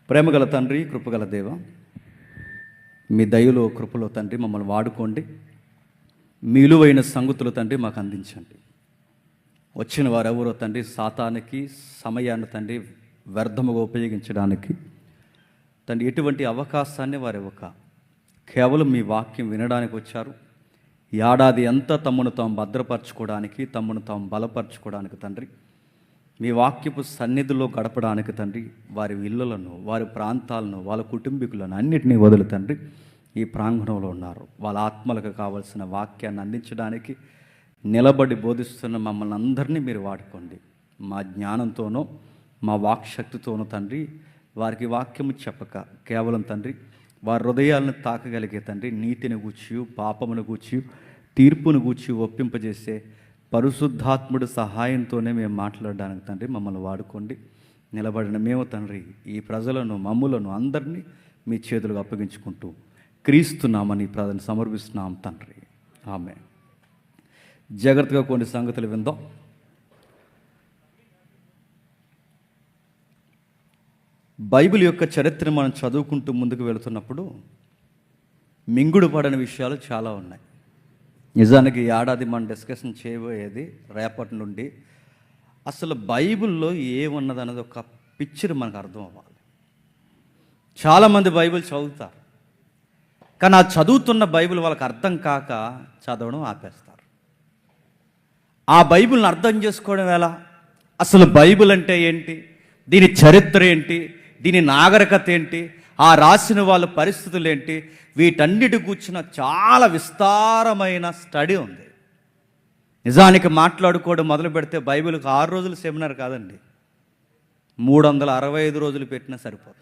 ప్రేమగల తండ్రి, కృపగల దేవ, మీ దయలో కృపలో తండ్రి మమ్మల్ని వాడుకోండి. మీ విలువైన సంగతులు తండ్రి మాకు అందించండి. వచ్చిన వారెవరో తండ్రి సాతానికి సమయాన్ని తండ్రి వ్యర్థముగా ఉపయోగించడానికి తండ్రి ఎటువంటి అవకాశాన్ని వారు ఇవ్వక కేవలం మీ వాక్యం వినడానికి వచ్చారు. ఏడాది అంతా తమను తాము భద్రపరచుకోవడానికి, తమను తాము బలపరచుకోవడానికి తండ్రి మీ వాక్యపు సన్నిధిలో గడపడానికి తండ్రి వారి ఇళ్ళలను, వారి ప్రాంతాలను, వాళ్ళ కుటుంబీకులను అన్నిటినీ వదులు తండ్రి ఈ ప్రాంగణంలో ఉన్నారు. వాళ్ళ ఆత్మలకు కావలసిన వాక్యాన్ని అందించడానికి నిలబడి బోధిస్తున్న మమ్మల్ని అందరినీ మీరు వాడుకోండి. మా జ్ఞానంతోనో మా వాక్శక్తితోనో తండ్రి వారికి వాక్యము చెప్పక కేవలం తండ్రి వారి హృదయాలను తాకగలిగే తండ్రి నీతిని గూర్చి, పాపమును గూర్చి, తీర్పును గూర్చి ఒప్పింపజేసే పరిశుద్ధాత్ముడి సహాయంతోనే మేము మాట్లాడడానికి తండ్రి మమ్మల్ని వాడుకోండి. నిలబడిన మేము తండ్రి ఈ ప్రజలను, మమ్ములను అందరినీ మీ చేతులకు అప్పగించుకుంటూ క్రీస్తున్నామని ప్రార్థన సమర్పిస్తున్నాం తండ్రి. ఆమె. జాగ్రత్తగా కొన్ని సంగతులు విందాం. బైబిల్ యొక్క చరిత్రను మనం చదువుకుంటూ ముందుకు వెళుతున్నప్పుడు మింగుడు పడని విషయాలు చాలా ఉన్నాయి. నిజానికి ఈ ఏడాది మనం డిస్కషన్ చేయబోయేది రేపటి నుండి అసలు బైబిల్లో ఏమున్నదన్నది ఒక పిక్చర్ మనకు అర్థం అవ్వాలి. చాలామంది బైబిల్ చదువుతారు, కానీ ఆ చదువుతున్న బైబిల్ వాళ్ళకి అర్థం కాక చదవడం ఆపేస్తారు. ఆ బైబిల్ని అర్థం చేసుకోవడం ఎలా, అసలు బైబిల్ అంటే ఏంటి, దీని చరిత్ర ఏంటి, దీని నాగరికత ఏంటి, ఆ రాసిన వాళ్ళ పరిస్థితులు ఏంటి, వీటన్నిటి కూర్చున్న చాలా విస్తారమైన స్టడీ ఉంది. నిజానికి మాట్లాడుకోవడం మొదలు పెడితే బైబిల్కి 6 రోజులు సెమినార్ కాదండి, 365 రోజులు పెట్టినా సరిపోదు.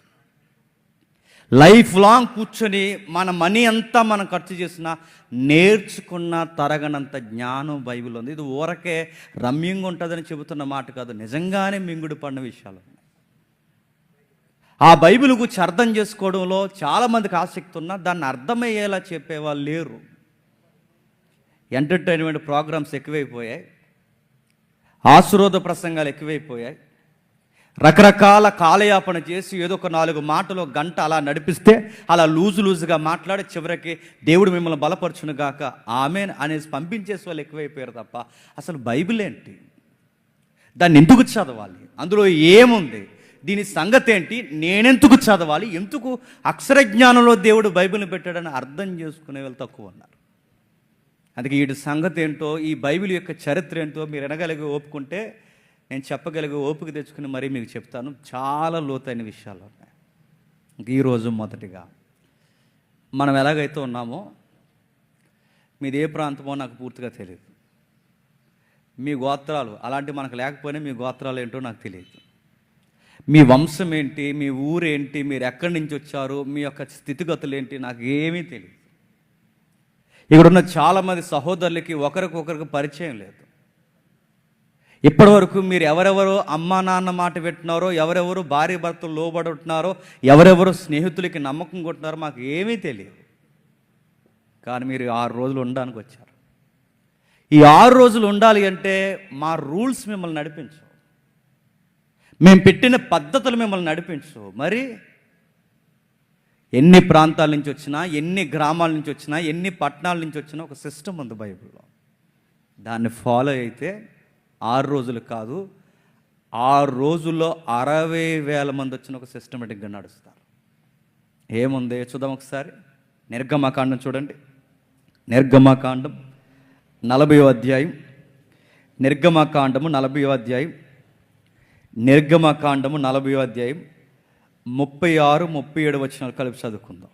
లైఫ్ లాంగ్ కూర్చొని మన మనీ అంతా మనం ఖర్చు చేసినా నేర్చుకున్న తరగనంత జ్ఞానం బైబిల్ ఉంది. ఇది ఊరకే రమ్యంగా ఉంటుందని చెబుతున్న మాట కాదు, నిజంగానే మింగుడు పడిన విషయాలు ఉన్నాయి. ఆ బైబిల్ గురించి అర్థం చేసుకోవడంలో చాలామందికి ఆసక్తి ఉన్నా దాన్ని అర్థమయ్యేలా చెప్పేవాళ్ళు లేరు. ఎంటర్టైన్మెంట్ ప్రోగ్రామ్స్ ఎక్కువైపోయాయి, ఆశీర్వాద ప్రసంగాలు ఎక్కువైపోయాయి, రకరకాల కాలయాపన చేసి ఏదో ఒక 4 మాటలు గంట అలా నడిపిస్తే అలా లూజుగా మాట్లాడి చివరికి దేవుడు మిమ్మల్ని బలపరచును గాక ఆమెన్ అనేసి పంపించేసి వాళ్ళు ఎక్కువైపోయారు తప్ప అసలు బైబిల్ ఏంటి, దాన్ని ఎందుకు చదవాలి, అందులో ఏముంది, దీని సంగతి ఏంటి, నేనెందుకు చదవాలి, ఎందుకు అక్షరజ్ఞానంలో దేవుడు బైబిల్ని పెట్టాడని అర్థం చేసుకునే వాళ్ళు తక్కువ ఉన్నారు. అందుకే వీటి సంగతి ఏంటో, ఈ బైబిల్ యొక్క చరిత్ర ఏంటో మీరు వినగలిగి ఓపుకుంటే నేను చెప్పగలిగే ఓపిక తెచ్చుకుని మరీ మీకు చెప్తాను. చాలా లోతైన విషయాలు ఉన్నాయి. ఈరోజు మొదటిగా మనం ఎలాగైతే ఉన్నామో, మీది ఏ ప్రాంతమో నాకు పూర్తిగా తెలియదు, మీ గోత్రాలు అలాంటివి మనకు లేకపోయినా మీ గోత్రాలు ఏంటో నాకు తెలియదు, మీ వంశం ఏంటి, మీ ఊరేంటి, మీరు ఎక్కడి నుంచి వచ్చారు, మీ యొక్క స్థితిగతులు ఏంటి నాకు ఏమీ తెలియదు. ఇక్కడున్న చాలామంది సహోదరులకి ఒకరికొకరికి పరిచయం లేదు. ఇప్పటివరకు మీరు ఎవరెవరో అమ్మా నాన్న మాట పెట్టినారో, ఎవరెవరు భార్య భర్తలు లోబడి ఉంటున్నారో, ఎవరెవరో స్నేహితులకి నమ్మకం కొట్టినారో మాకు ఏమీ తెలియదు. కానీ మీరు 6 రోజులు ఉండడానికి వచ్చారు. ఈ 6 రోజులు ఉండాలి అంటే మా రూల్స్ మిమ్మల్ని నడిపించు, మేము పెట్టిన పద్ధతులు మిమ్మల్ని నడిపించు. మరి ఎన్ని ప్రాంతాల నుంచి వచ్చినా, ఎన్ని గ్రామాల నుంచి వచ్చినా, ఎన్ని పట్టణాల నుంచి వచ్చినా ఒక సిస్టమ్ ఉంది బైబిల్లో. దాన్ని ఫాలో అయితే 6 రోజులు కాదు, 6 రోజుల్లో 60,000 మంది వచ్చిన ఒక సిస్టమేటిక్గా నడుస్తారు. ఏముంది చూద్దాం ఒకసారి. నిర్గమకాండం చూడండి. నిర్గమకాండం 40వ అధ్యాయం. నిర్గమకాండము 40వ అధ్యాయం. నిర్గమకాండము 40వ అధ్యాయం 36, 37 వచనాలు కలిపి చదువుకుందాం.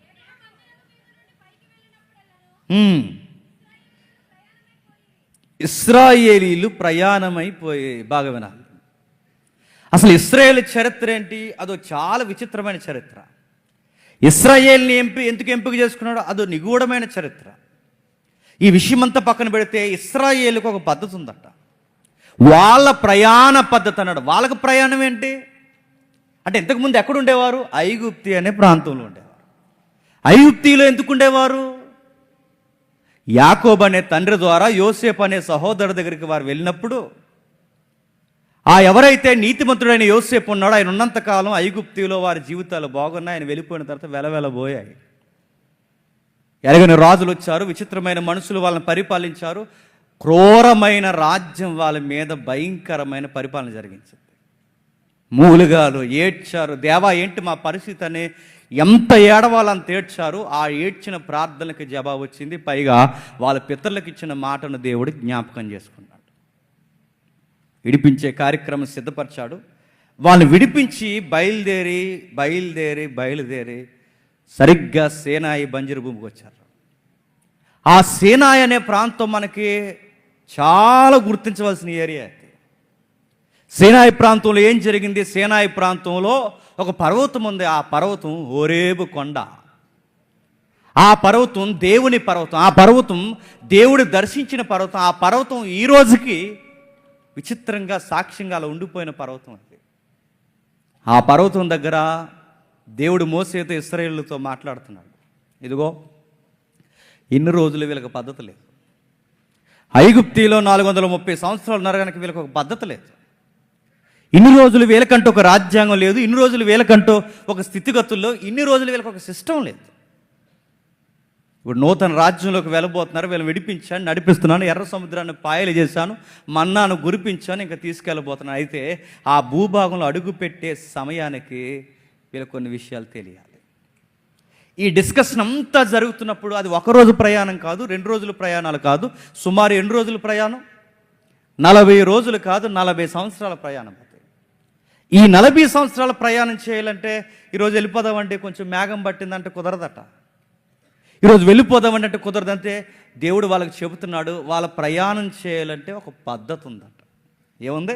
ఇశ్రాయేలీలు ప్రయాణమైపోయి, బాగా వినాలి. అసలు ఇశ్రాయేల్ చరిత్ర ఏంటి, అదో చాలా విచిత్రమైన చరిత్ర. ఇశ్రాయేల్ని ఎందుకు ఎంపిక చేసుకున్నాడో అదో నిగూఢమైన చరిత్ర. ఈ విషయమంతా పక్కన పెడితే ఇశ్రాయేలుకు ఒక పద్ధతి ఉందట, వాళ్ళ ప్రయాణ పద్ధతి అన్నాడు. వాళ్ళకు ప్రయాణం ఏంటి అంటే, ఇంతకుముందు ఎక్కడ ఉండేవారు, ఐగుప్తి అనే ప్రాంతంలో ఉండేవారు. ఐగుప్తిలో ఎందుకు ఉండేవారు, యాకోబు అనే తండ్రి ద్వారా యోసేపు అనే సహోదరు దగ్గరికి వారు వెళ్ళినప్పుడు ఆ ఎవరైతే నీతిమంతుడైన యోసేపు ఉన్నాడో ఆయన ఉన్నంతకాలం ఐగుప్తులో వారి జీవితాలు బాగున్నాయి. ఆయన వెళ్ళిపోయిన తర్వాత వెలవెలబోయాయి. ఎరగని రాజులు వచ్చారు, విచిత్రమైన మనుషులు వాళ్ళని పరిపాలించారు. క్రూరమైన రాజ్యం వాళ్ళ మీద భయంకరమైన పరిపాలన జరిగించింది. మూలుగాలు ఏడ్చారు, దేవా ఏంటి మా పరిస్థితి అని ఎంత ఏడవాళ్ళని ఏడ్చారు. ఆ ఏడ్చిన ప్రార్థనకి జవాబు వచ్చింది. పైగా వాళ్ళ పితరులకు ఇచ్చిన మాటను దేవుడు జ్ఞాపకం చేసుకున్నాడు. విడిపించే కార్యక్రమం సిద్ధపరిచాడు. వాళ్ళని విడిపించి బయలుదేరి సరిగ్గా సేనాయి బంజరు భూమికి వచ్చారు. ఆ సేనాయి అనే ప్రాంతం మనకి చాలా గుర్తించవలసిన ఏరియా. సేనాయి ప్రాంతంలో ఏం జరిగింది? సేనాయి ప్రాంతంలో ఒక పర్వతం ఉంది. ఆ పర్వతం హోరేబు కొండ. ఆ పర్వతం దేవుని పర్వతం. ఆ పర్వతం దేవుడు దర్శించిన పర్వతం. ఆ పర్వతం ఈ రోజుకి విచిత్రంగా సాక్ష్యంగా అలా ఉండిపోయిన పర్వతం అది. ఆ పర్వతం దగ్గర దేవుడు మోసేతో ఇశ్రాయేలుతో మాట్లాడుతున్నాడు. ఇదిగో ఇన్ని రోజులు వీళ్ళకి పద్ధతి లేదు. ఐగుప్తిలో 430 సంవత్సరాలు ఉన్నారు కనుక వీళ్ళకి ఒక పద్ధతి లేదు. ఇన్ని రోజులు వీళ్ళకంటూ ఒక రాజ్యాంగం లేదు. ఇన్ని రోజులు వీళ్ళకంటూ ఒక స్థితిగతుల్లో, ఇన్ని రోజులు వీళ్ళకి ఒక సిస్టమ్ లేదు. ఇప్పుడు నూతన రాజ్యంలోకి వెళ్ళబోతున్నారు. వీళ్ళని విడిపించాను, నడిపిస్తున్నాను, ఎర్ర సముద్రాన్ని పాయలు చేశాను, మన్నాను గురిపించాను, ఇంకా తీసుకెళ్ళబోతున్నాను. అయితే ఆ భూభాగంలో అడుగు పెట్టే సమయానికి వీళ్ళకి కొన్ని విషయాలు తెలియాలి. ఈ డిస్కషన్ అంతా జరుగుతున్నప్పుడు అది ఒకరోజు ప్రయాణం కాదు, 2 రోజుల ప్రయాణాలు కాదు, సుమారు 2 రోజుల ప్రయాణం, 40 రోజులు కాదు, 40 సంవత్సరాల ప్రయాణం. ఈ 40 సంవత్సరాల ప్రయాణం చేయాలంటే ఈరోజు వెళ్ళిపోదామంటే కొంచెం మేఘం పట్టిందంటే కుదరదట. ఈరోజు వెళ్ళిపోదామంటే అంటే కుదరదంటే దేవుడు వాళ్ళకి చెబుతున్నాడు, వాళ్ళ ప్రయాణం చేయాలంటే ఒక పద్ధతి ఉందట. ఏముంది?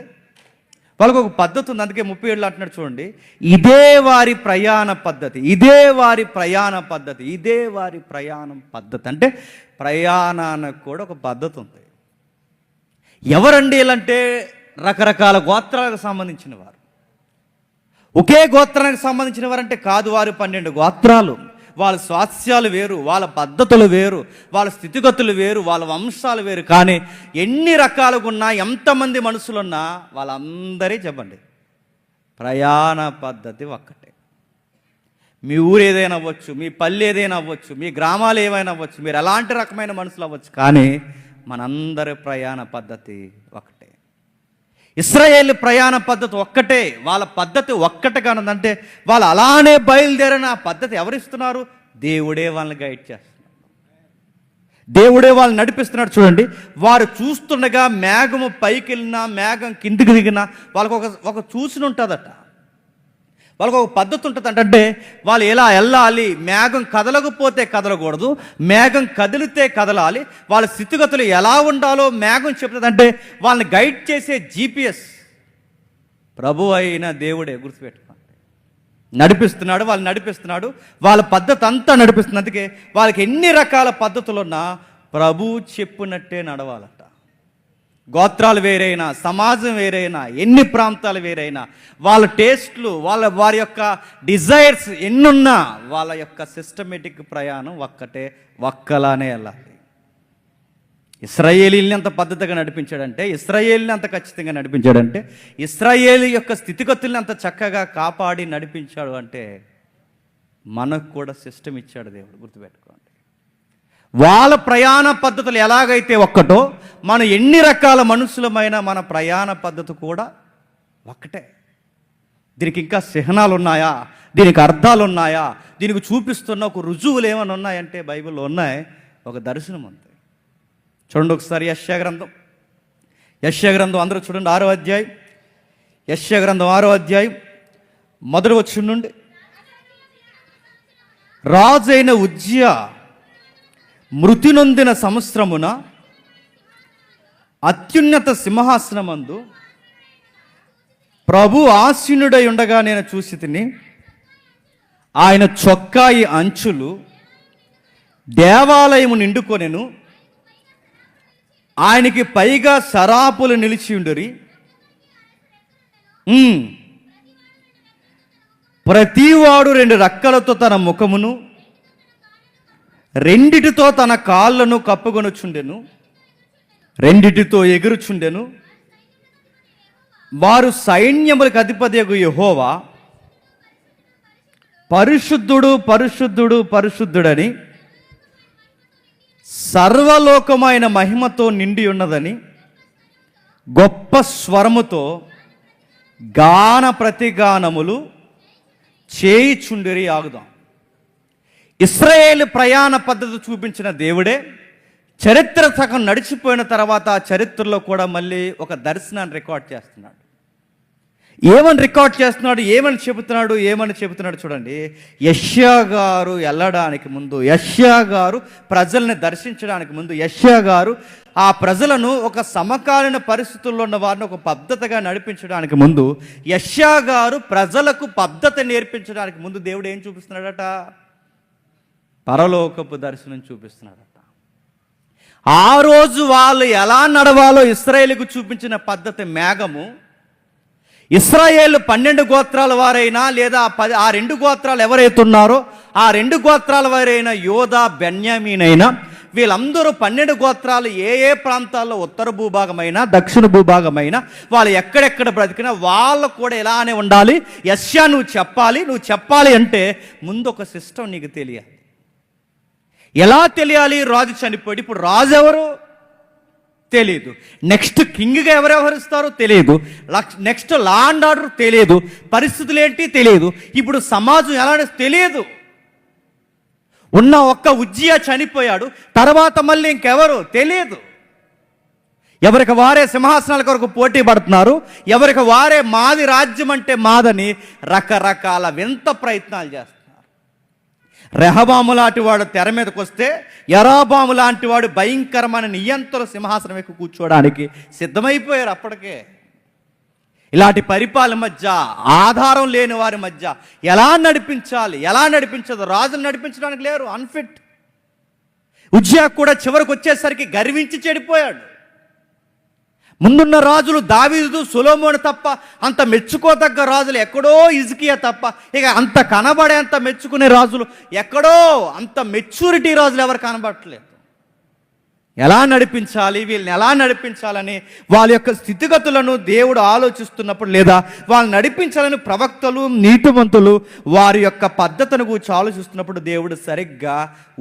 వాళ్ళకు ఒక పద్ధతి ఉంది. అందుకే 37 అంటున్నాడు చూడండి, ఇదే వారి ప్రయాణ పద్ధతి, ఇదే వారి ప్రయాణ పద్ధతి, ఇదే వారి ప్రయాణం పద్ధతి. అంటే ప్రయాణానికి కూడా ఒక పద్ధతి ఉంది. ఎవరండి అంటే రకరకాల గోత్రాలకు సంబంధించిన వారు. ఒకే గోత్రానికి సంబంధించిన వారంటే కాదు, వారు 12 గోత్రాలు. వాళ్ళ స్వాస్థ్యాలు వేరు, వాళ్ళ పద్ధతులు వేరు, వాళ్ళ స్థితిగతులు వేరు, వాళ్ళ వంశాలు వేరు. కానీ ఎన్ని రకాలుగా ఉన్నా, ఎంతమంది మనుషులున్నా వాళ్ళందరి చెప్పండి ప్రయాణ పద్ధతి ఒక్కటే. మీ ఊరు ఏదైనా అవ్వచ్చు, మీ పల్లె ఏదైనా అవ్వచ్చు, మీ గ్రామాలు ఏమైనా అవ్వచ్చు, మీరు ఎలాంటి రకమైన మనుషులు అవ్వచ్చు, కానీ మనందరి ప్రయాణ పద్ధతి ఒకటే. ఇశ్రాయేల్ ప్రయాణ పద్ధతి ఒక్కటే, వాళ్ళ పద్ధతి ఒక్కటే. కానంటే వాళ్ళు అలానే బయలుదేరిన ఆ పద్ధతి ఎవరిస్తున్నారు? దేవుడే వాళ్ళని గైడ్ చేస్తున్నారు, దేవుడే వాళ్ళని నడిపిస్తున్నాడు. చూడండి, వారు చూస్తుండగా మేఘము పైకి వెళ్ళినా, మేఘం కిందికి దిగినా వాళ్ళకు ఒక చూసిన ఉంటుందట. వాళ్ళకు ఒక పద్ధతి ఉంటుంది. అంటే వాళ్ళు ఎలా వెళ్ళాలి, మేఘం కదలకపోతే కదలకూడదు, మేఘం కదిలితే కదలాలి, వాళ్ళ స్థితిగతులు ఎలా ఉండాలో మేఘం చెప్తుంది. అంటే వాళ్ళని గైడ్ చేసే GPS ప్రభు అయిన దేవుడే. గుర్తుపెట్టుకోండి, నడిపిస్తున్నాడు, వాళ్ళు నడిపిస్తున్నాడు, వాళ్ళ పద్ధతి అంతా నడిపిస్తుంది. అందుకే వాళ్ళకి ఎన్ని రకాల పద్ధతులున్నా ప్రభు చెప్పినట్టే నడవాలట. గోత్రాలు వేరైనా, సమాజం వేరైనా, ఎన్ని ప్రాంతాలు వేరైనా, వాళ్ళ టేస్ట్లు, వారి యొక్క డిజైర్స్ ఎన్నున్నా వాళ్ళ యొక్క సిస్టమేటిక్ ప్రయాణం ఒక్కటే, ఒక్కలానే వెళ్ళాలి. ఇశ్రాయేలీల్ని అంత పద్ధతిగా నడిపించాడంటే, ఇశ్రాయేల్ని అంత ఖచ్చితంగా నడిపించాడంటే, ఇశ్రాయేలు యొక్క స్థితిగతుల్ని అంత చక్కగా కాపాడి నడిపించాడు అంటే మనకు కూడా సిస్టమ్ ఇచ్చాడు దేవుడు. గుర్తుపెట్టుకోండి, వాళ్ళ ప్రయాణ పద్ధతులు ఎలాగైతే ఒక్కటో, మనం ఎన్ని రకాల మనుషులమైనా మన ప్రయాణ పద్ధతి కూడా ఒక్కటే. దీనికి ఇంకా చిహ్నాలు ఉన్నాయా, దీనికి అర్థాలు ఉన్నాయా, దీనికి చూపిస్తున్న ఒక రుజువులు ఏమైనా ఉన్నాయంటే బైబిల్లో ఉన్నాయి. ఒక దర్శనం ఉంది. చూడండి ఒకసారి యెషయా గ్రంథం అందరూ చూడండి, 6వ అధ్యాయం. యెషయా గ్రంథం 6వ అధ్యాయం మొదటి వచనం నుండి, రాజైన ఉజ్జియా మృతి నొందిన సంవత్సరమున అత్యున్నత సింహాసనమందు ప్రభు ఆసీనుడై ఉండగా నేను చూసి తిని, ఆయన చొక్కాయి అంచులు దేవాలయము నిండుకొనెను, ఆయనకి పైగా సరాపులు నిలిచి ఉండురి, ప్రతివాడు 2 రెక్కలతో తన ముఖమును, 2 తన కాళ్ళను కప్పుకొనుచుండెను, 2 ఎగురుచుండెను, వారు సైన్యములకు అధిపతియగు యెహోవా పరిశుద్ధుడు పరిశుద్ధుడు పరిశుద్ధుడని సర్వలోకమైన మహిమతో నిండి ఉన్నదని గొప్ప స్వరముతో గాన ప్రతిగానములు చేయిచుండిరి. ఆగుదాం. ఇశ్రాయేలు ప్రయాణ పద్ధతి చూపించిన దేవుడే చరిత్ర సగం నడిచిపోయిన తర్వాత ఆ చరిత్రలో కూడా మళ్ళీ ఒక దర్శనాన్ని రికార్డ్ చేస్తున్నాడు. ఏమని రికార్డ్ చేస్తున్నాడు, ఏమని చెబుతున్నాడు చూడండి. యెషయా గారు వెళ్ళడానికి ముందు, యెషయా గారు ప్రజల్ని దర్శించడానికి ముందు, యెషయా గారు ఆ ప్రజలను ఒక సమకాలీన పరిస్థితుల్లో ఉన్న వారిని ఒక పద్ధతిగా నడిపించడానికి ముందు, యెషయా గారు ప్రజలకు పద్ధతి నేర్పించడానికి ముందు దేవుడు ఏం చూపిస్తున్నాడట? పరలోకపు దర్శనం చూపిస్తున్నాడట. ఆ రోజు వాళ్ళు ఎలా నడవాలో ఇశ్రాయేలుకు చూపించిన పద్ధతి మేఘము. ఇశ్రాయేలు 12 గోత్రాల వారైనా లేదా ఆ 2 గోత్రాలు ఎవరైతే ఉన్నారో ఆ 2 గోత్రాల వారైనా యోధా బెన్యామీనైనా వీళ్ళందరూ 12 గోత్రాలు ఏ ప్రాంతాల్లో ఉత్తర భూభాగమైనా దక్షిణ భూభాగమైనా వాళ్ళు ఎక్కడెక్కడ బ్రతికినా వాళ్ళు కూడా ఇలానే ఉండాలి. యెషయా నువ్వు చెప్పాలి అంటే ముందు ఒక సిస్టమ్ నీకు తెలియాలి. ఎలా తెలియాలి? రాజు చనిపోయాడు, ఇప్పుడు రాజు ఎవరు తెలియదు. నెక్స్ట్ కింగ్గా ఎవరు వ్యవహరిస్తారో తెలియదు. నెక్స్ట్ లా అండ్ ఆర్డర్ తెలియదు. పరిస్థితులు ఏంటి తెలియదు. ఇప్పుడు సమాజం ఎలా తెలియదు. ఉన్న ఒక్క ఉజ్జియా చనిపోయాడు, తర్వాత మళ్ళీ ఇంకెవరు తెలియదు. ఎవరికి వారే సింహాసనాల కొరకు పోటీ పడుతున్నారు. ఎవరికి వారే మాది రాజ్యం అంటే మాదని రకరకాల వింత ప్రయత్నాలు చేస్తారు. రెహబాము లాంటి వాడు తెర మీదకి వస్తే యరాబాము లాంటి వాడు భయంకరమైన నియంత్రణ సింహాసనం ఎక్కువ కూర్చోవడానికి సిద్ధమైపోయారు. అప్పటికే ఇలాంటి పరిపాలన మధ్య, ఆధారం లేని వారి మధ్య ఎలా నడిపించదు. రాజులు నడిపించడానికి లేరు, అన్ఫిట్. ఉజ్జియా కూడా చివరికి వచ్చేసరికి గర్వించి చెడిపోయాడు. ముందున్న రాజులు దావీదు, సొలొమోను తప్ప అంత మెచ్చుకోదగ్గ రాజులు ఎక్కడో హిజ్కియా తప్ప, ఇక అంత కనబడేంత మెచ్చుకునే రాజులు ఎక్కడో, అంత మెచ్యూరిటీ రాజులు ఎవరు కనబడట్లేదు. వీళ్ళని ఎలా నడిపించాలని వాళ్ళ యొక్క స్థితిగతులను దేవుడు ఆలోచిస్తున్నప్పుడు, లేదా వాళ్ళు నడిపించాలని ప్రవక్తలు, నీతిమంతులు వారి యొక్క పద్ధతిని గురించి ఆలోచిస్తున్నప్పుడు దేవుడు సరిగ్గా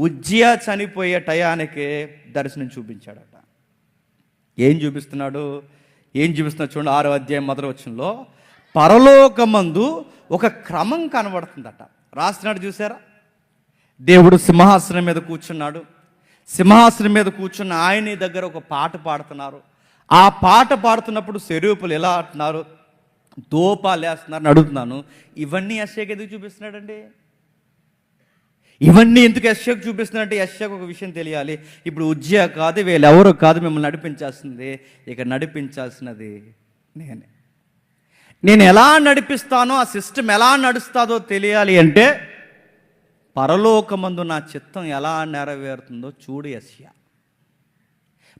ఉజ్జియా చనిపోయే టయానికి దర్శనం చూపించాడట. ఏం చూపిస్తున్నాడు చూడండి. 6వ అధ్యాయం 1వ వచనంలో పరలోకమందు ఒక క్రమం కనబడుతుందట. రాస్తున్నాడు చూసారా? దేవుడు సింహాసనం మీద కూర్చున్నాడు. సింహాసనం మీద కూర్చున్న ఆయన దగ్గర ఒక పాట పాడుతున్నారు. ఆ పాట పాడుతున్నప్పుడు శరూపులు ఎలా అంటున్నారు, దోపాలు వేస్తున్నారు. అడుగుతున్నాను, ఇవన్నీ యెషయాకి ఎందుకు చూపిస్తున్నాడండి? ఇవన్నీ ఎందుకు యెషయాకు చూపిస్తున్నాడంటే యెషయాకు ఒక విషయం తెలియాలి. ఇప్పుడు ఉజ్జియా కాదు, వీళ్ళెవరో కాదు మిమ్మల్ని నడిపించాల్సింది, ఇక నడిపించాల్సినది నేనే. నేను ఎలా నడిపిస్తానో, ఆ సిస్టమ్ ఎలా నడుస్తుందో తెలియాలి అంటే పరలోకమందు నా చిత్తం ఎలా నెరవేరుతుందో చూడు యెషయా.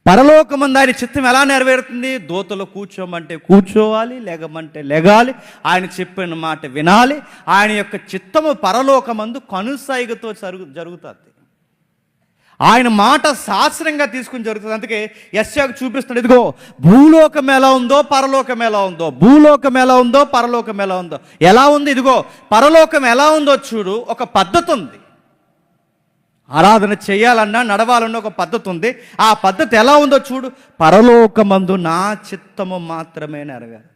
పరలోకమందు ఆయన చిత్తం ఎలా నెరవేరుతుంది? దూతలో కూర్చోమంటే కూర్చోవాలి, లెగమంటే లెగాలి, ఆయన చెప్పిన మాట వినాలి. ఆయన యొక్క చిత్తము పరలోకమందు కనుసైగతో జరుగుతుంది. ఆయన మాట శాస్త్రంగా తీసుకుని జరుగుతుంది. అందుకే యెషయాకు చూపిస్తున్నాడు, ఇదిగో భూలోకం ఎలా ఉందో పరలోకం ఎలా ఉందో, భూలోకం ఎలా ఉందో పరలోకం ఎలా ఉందో. ఎలా ఉంది? ఇదిగో పరలోకం ఎలా ఉందో చూడు. ఒక పద్ధతి ఉంది. ఆరాధన చేయాలన్నా, నడవాలన్నా ఒక పద్ధతి ఉంది. ఆ పద్ధతి ఎలా ఉందో చూడు. పరలోకమందు నా చిత్తము మాత్రమే నెరవేరుతుంది.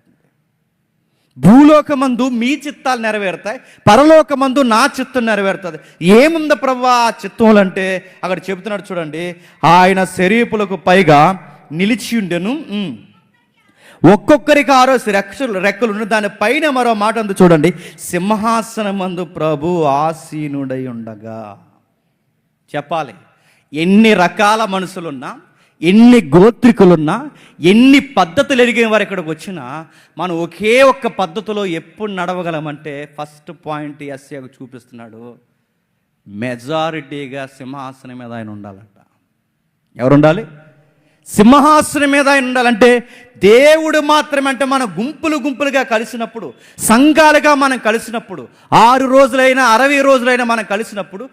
భూలోకమందు మీ చిత్తాలు నెరవేరుతాయి, పరలోకమందు నా చిత్తం నెరవేరుతుంది. ఏముంది ప్రభు ఆ చిత్తంలో అంటే అక్కడ చెబుతున్నాడు చూడండి. ఆయన శరీపులకు పైగా నిలిచి ఉండెను, ఒక్కొక్కరికి 6 రెక్కలు దానిపైన మరో మాట ఉంది చూడండి. సింహాసనమందు ప్రభు ఆసీనుడై ఉండగా. చెప్పాలి, ఎన్ని రకాల మనుషులున్నా, ఎన్ని గోత్రికులున్నా, ఎన్ని పద్ధతులు ఎరిగిన వారు ఇక్కడికి వచ్చినా మనం ఒకే ఒక్క పద్ధతిలో ఎప్పుడు నడవగలమంటే ఫస్ట్ పాయింట్ యెషయాకు చూపిస్తున్నాడు. మెజారిటీగా సింహాసనం మీద ఆయన ఉండాలంట. ఎవరు ఉండాలి? సింహాసనం మీద ఆయన ఉండాలంటే దేవుడు మాత్రమే. అంటే మన గుంపులుగా కలిసినప్పుడు, సంఘాలుగా మనం కలిసినప్పుడు, 6 రోజులైనా 60 రోజులైనా మనం కలిసినప్పుడు